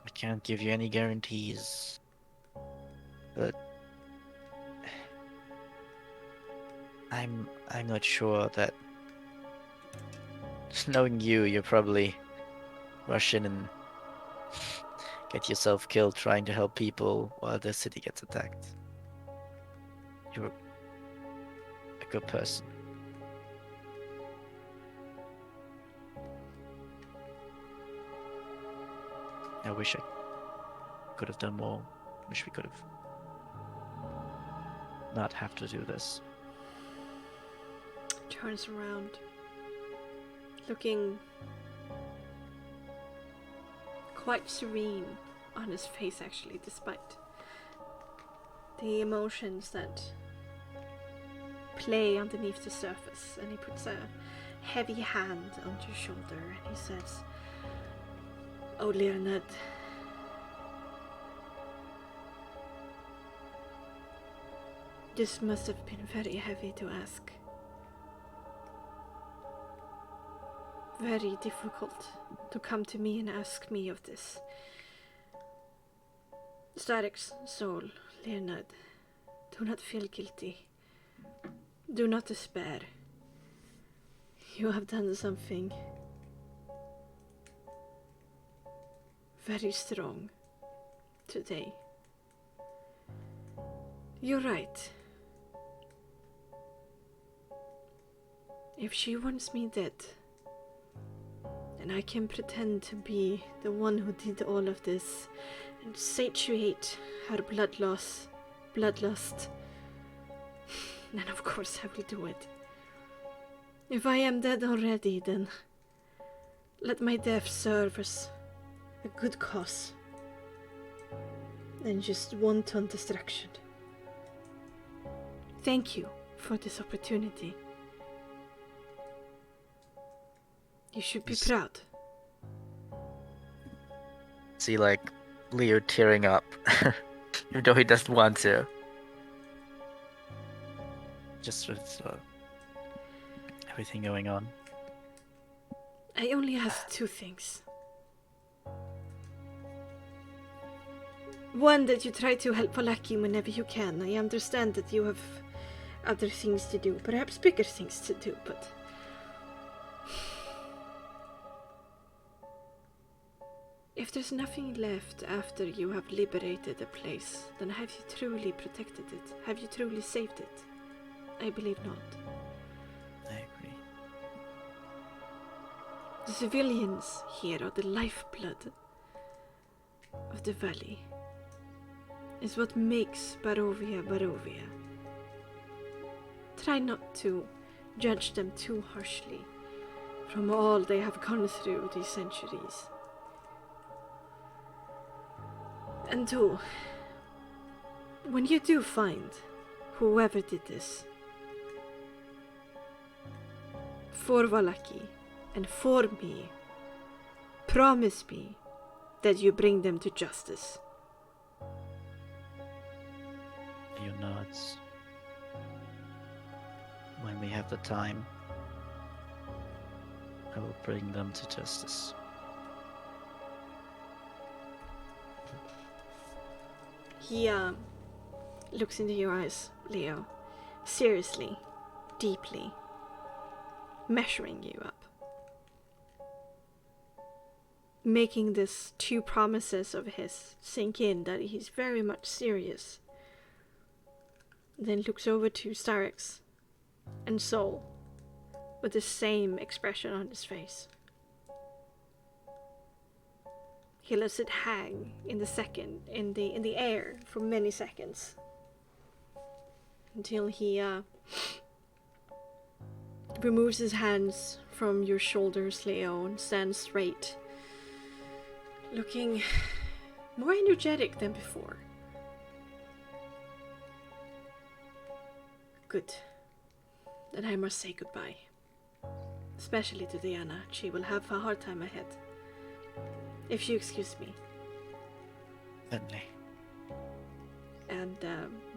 I can't give you any guarantees, but I'm not sure that, knowing you'll probably rush in and get yourself killed trying to help people while the city gets attacked. You're a good person. I wish I could have done more. Wish we could have not have to do this. Turns around, looking quite serene on his face, actually, despite the emotions that play underneath the surface. And he puts a heavy hand on your shoulder and he says, "Oh, Leonard, this must have been very heavy to ask. Very difficult to come to me and ask me of this. Starrick's soul, Leonard, do not feel guilty. Do not despair. You have done something very strong today. You're right. If she wants me dead, and I can pretend to be the one who did all of this and satiate her bloodlust, then of course I will do it. If I am dead already, then let my death serve as a good cause than just wanton destruction. Thank you for this opportunity. You should be proud. See, like, Leo tearing up, even though he doesn't want to. Just with everything going on. I only ask two things. One, that you try to help Valaki whenever you can. I understand that you have other things to do, perhaps bigger things to do, but... If there's nothing left after you have liberated a place, then have you truly protected it? Have you truly saved it? I believe not. I agree. The civilians here are the lifeblood of the valley. Is what makes Barovia Barovia. Try not to judge them too harshly from all they have gone through these centuries. And two, when you do find whoever did this, for Valaki and for me, promise me that you bring them to justice. Your nods. When we have the time, I will bring them to justice. He looks into your eyes, Leo, seriously, deeply, measuring you up. Making this two promises of his sink in that he's very much serious. Then looks over to Starix and Sol with the same expression on his face. He lets it hang in the air for many seconds until he removes his hands from your shoulders, Leo, and stands straight, looking more energetic than before. Good. Then I must say goodbye. Especially to Diana. She will have a hard time ahead. If you excuse me. Certainly. And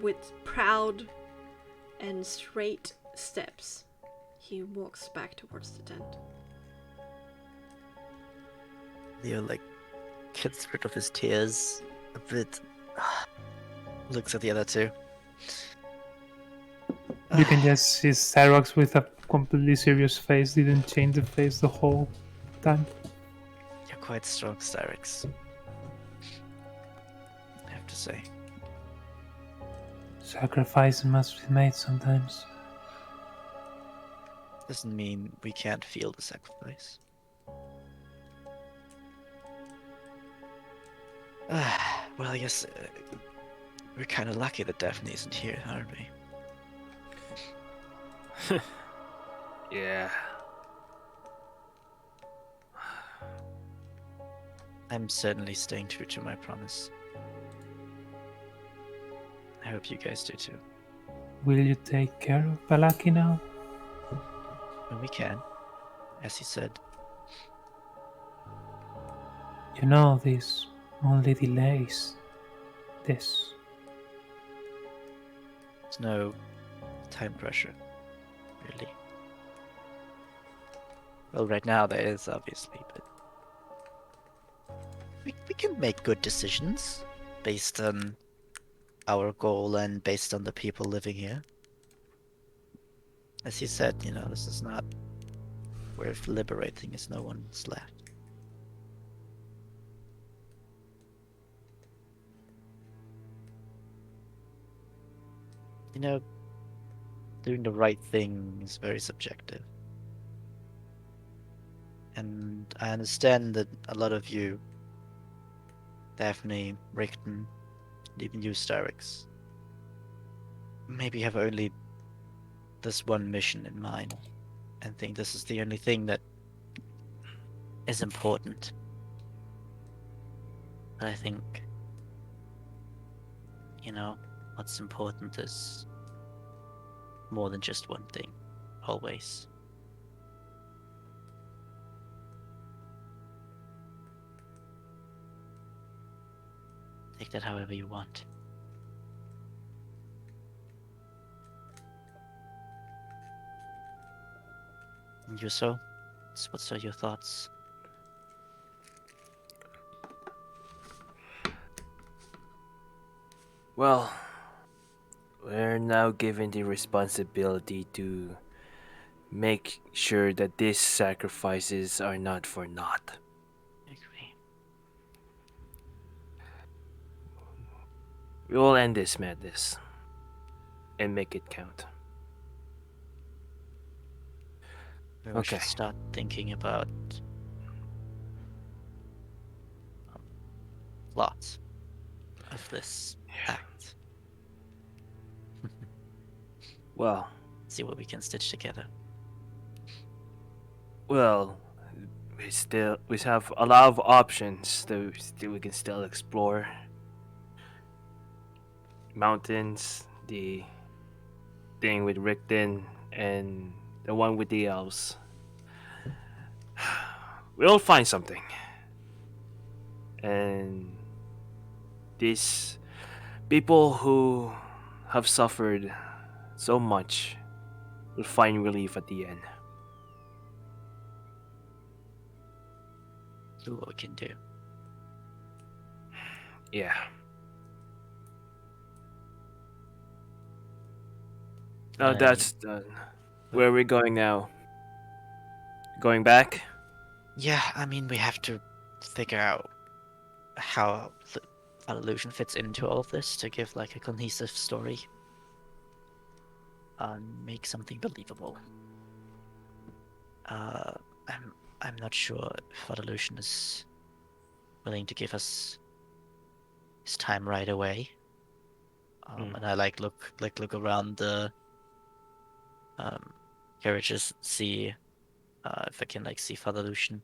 with proud and straight steps, he walks back towards the tent. Leo, like, gets rid of his tears a bit. Looks at the other two. You can just see Cyrox with a completely serious face, didn't change the face the whole time. You're quite strong, Styrix. I have to say. Sacrifice must be made sometimes. Doesn't mean we can't feel the sacrifice. Well, I guess we're kind of lucky that Daphne isn't here, aren't we? Yeah. I'm certainly staying true to my promise. I hope you guys do too. Will you take care of Balaki now? When we can, as he said. You know, this only delays this. There's no time pressure, really. Well, right now there is, obviously, but we can make good decisions based on our goal and based on the people living here. As he said, you know, this is not worth liberating as no one's left. You know, doing the right thing is very subjective. And I understand that a lot of you, Daphne, Richten, and even you, Starix, maybe have only this one mission in mind and think this is the only thing that is important. But I think, you know, what's important is more than just one thing, always. Take that however you want. And you, so? What are your thoughts? Well, we're now given the responsibility to make sure that these sacrifices are not for naught. I agree. We will end this madness and make it count. Maybe we should Okay. start thinking about plots of this act. Well, See what we can stitch together. well, we have a lot of options that we can still explore. Mountains, the thing with Rickton, and the one with the elves. We'll find something. And these people who have suffered so much will find relief at the end. Do what we can do. Yeah. Oh, And that's done. Where are we going now? Going back? yeah, I mean, we have to figure out how the illusion fits into all of this to give like a cohesive story. Make something believable. I'm not sure if Illusion is willing to give us his time right away. And I look around the carriages, see if I can like see Father Lucian.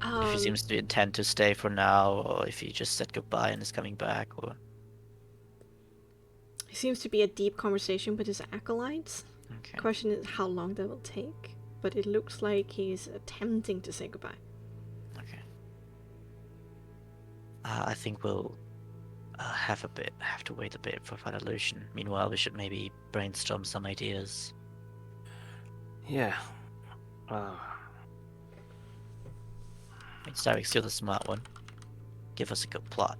If he seems to intend to stay for now, or if he just said goodbye and is coming back, or It seems to be a deep conversation with his acolytes. okay. The question is how long that will take, but it looks like he's attempting to say goodbye. Okay. I think we'll have to wait a bit for Father Lucian. Meanwhile, we should maybe brainstorm some ideas. Yeah. Starrick's still the smart one. Give us a good plot.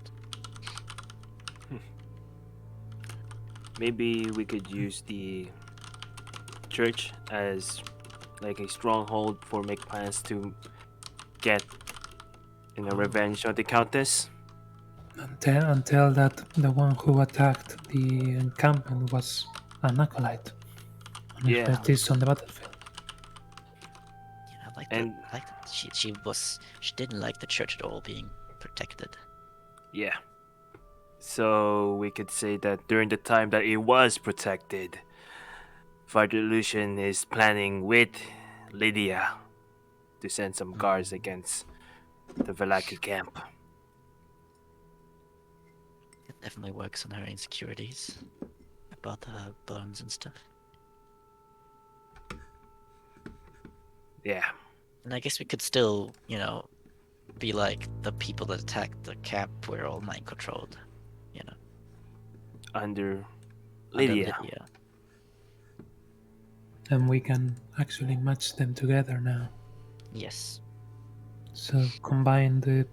Maybe we could use the church as like a stronghold for make plans to get revenge on the countess. Until that the one who attacked the encampment was an acolyte. An Yeah. expertise on the battlefield. Yeah, I like And- that. She didn't like the church at all being protected. Yeah. So we could say that during the time that it was protected, Father Lucian is planning with Lydia to send some guards against the Velaki camp. It definitely works on her insecurities about her bones and stuff. Yeah. And I guess we could still, be like the people that attacked the camp were all mind controlled. Under Under Lydia. Lydia. And we can actually match them together now. Yes. So combine the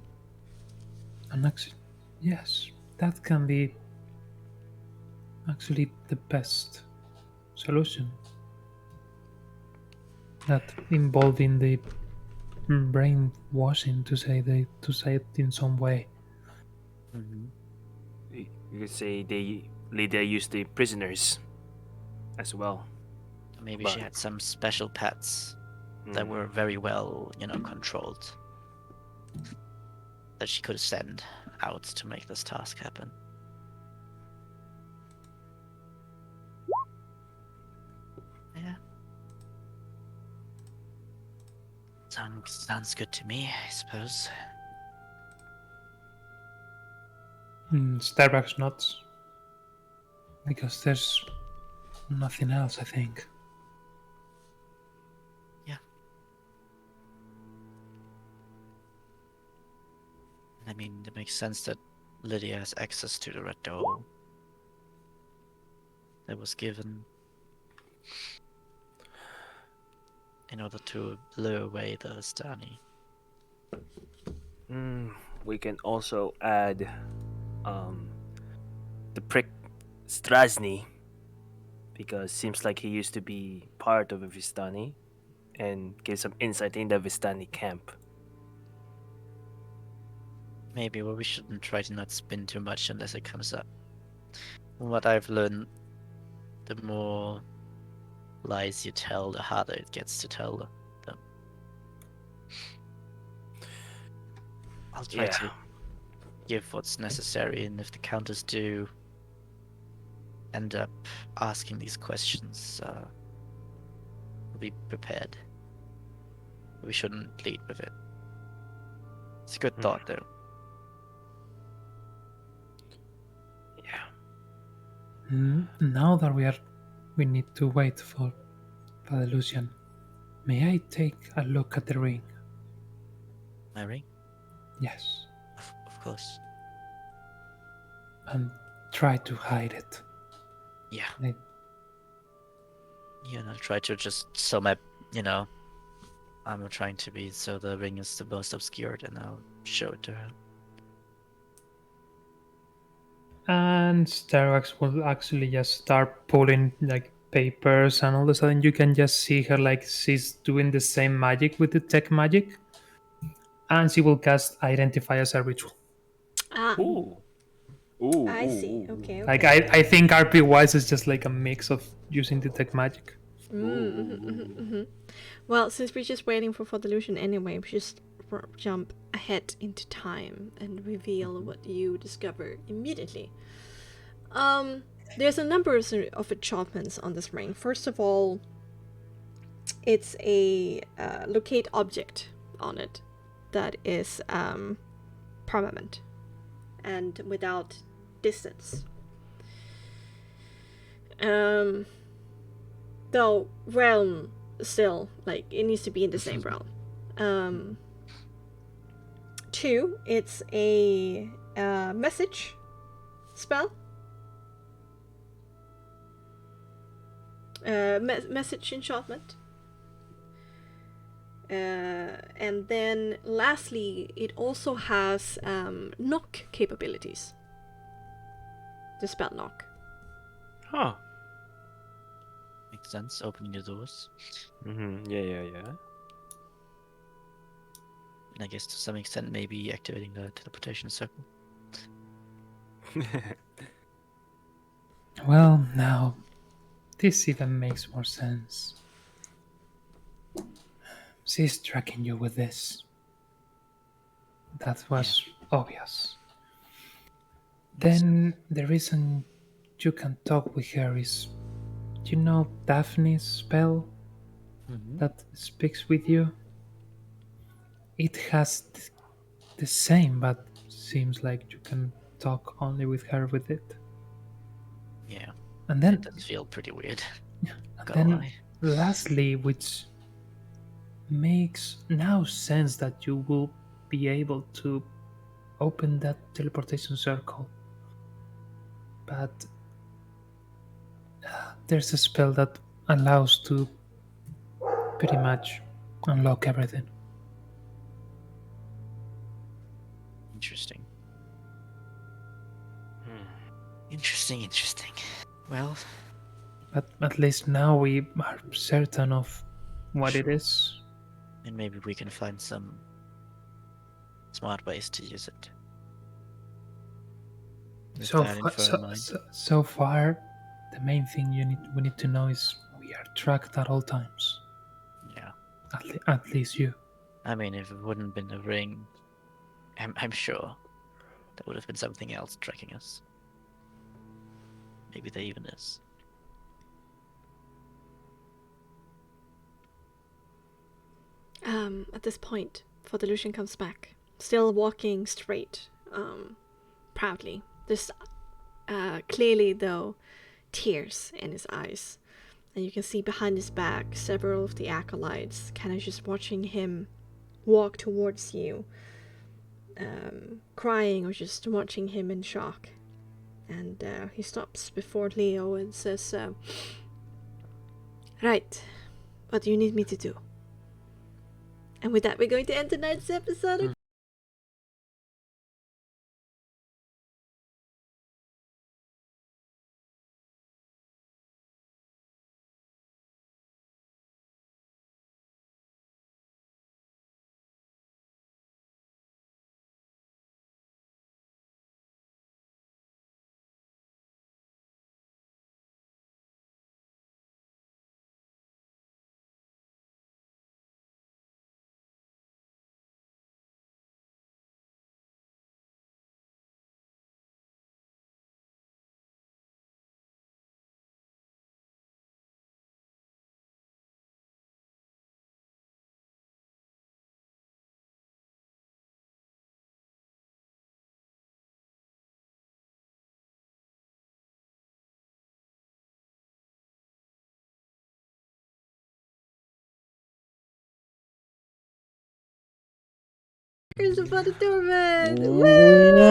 yes, that can be actually the best solution. That involving the brainwashing to say it in some way. Mm-hmm. You could say Lydia used the prisoners as well. Maybe she But- had some special pets that were very well, controlled. That she could send out to make this task happen. Yeah. Sounds good to me, I suppose. Starbucks nods. Because there's nothing else, I think. Yeah. I mean, it makes sense that Lydia has access to the red door that was given in order to lure away the Stani. We can also add the prick Strasny, because seems like he used to be part of a Vistani, and give some insight in the Vistani camp. Maybe we shouldn't try to not spin too much unless it comes up. From what I've learned, the more lies you tell, the harder it gets to tell them. I'll try to give what's necessary, and if the counters do end up asking these questions, we'll be prepared. We shouldn't lead with it. It's a good thought, though. Now that we need to wait for Father Lucian, may I take a look at the ring? My ring? Yes. Of course. And try to hide it. Yeah. Like, Yeah, and I'll try to just sum up, I'm trying to be so the ring is the most obscured, and I'll show it to her. and Starbucks will actually just start pulling like papers, and all of a sudden you can just see her like she's doing the same magic with detect magic, and she will cast identify as a ritual. Ah, Ooh. I see. Okay. Like I think RP wise is just like a mix of using detect magic. Well, since we're just waiting for Delusion anyway, we just jump ahead into time and reveal what you discover immediately. There's a number of enchantments on this ring. First of all, it's a locate object on it that is permanent and without distance. Though realm still, like, it needs to be in the same realm. 2, it's a message spell. Message enchantment. And then lastly, it also has knock capabilities. The spell knock. Huh. Makes sense, opening the doors. Yeah. And I guess to some extent maybe activating the teleportation circle. Well, now this even makes more sense. She's tracking you with this. That was obvious. Then the reason you can talk with her is, Daphne's spell that speaks with you? It has the same, but seems like you can talk only with her with it. Yeah. And then It does feel pretty weird. And then lastly, which makes now sense that you will be able to open that teleportation circle. But there's a spell that allows to pretty much unlock everything. Interesting. Interesting. Well, But at least now we are certain of what it is. and maybe we can find some smart ways to use it. With that info in mind. So far, the main thing we need to know is we are tracked at all times. Yeah. At least you. I mean, if it wouldn't have been the ring, I'm sure there would have been something else tracking us. Maybe there even is. At this point, Delusion comes back, still walking straight, proudly. This clearly, though, tears in his eyes. And you can see behind his back several of the acolytes kind of just watching him walk towards you, crying or just watching him in shock. And he stops before Leo and says, right, what do you need me to do? And with that, we're going to end tonight's episode. Here's about the Torment! Woo!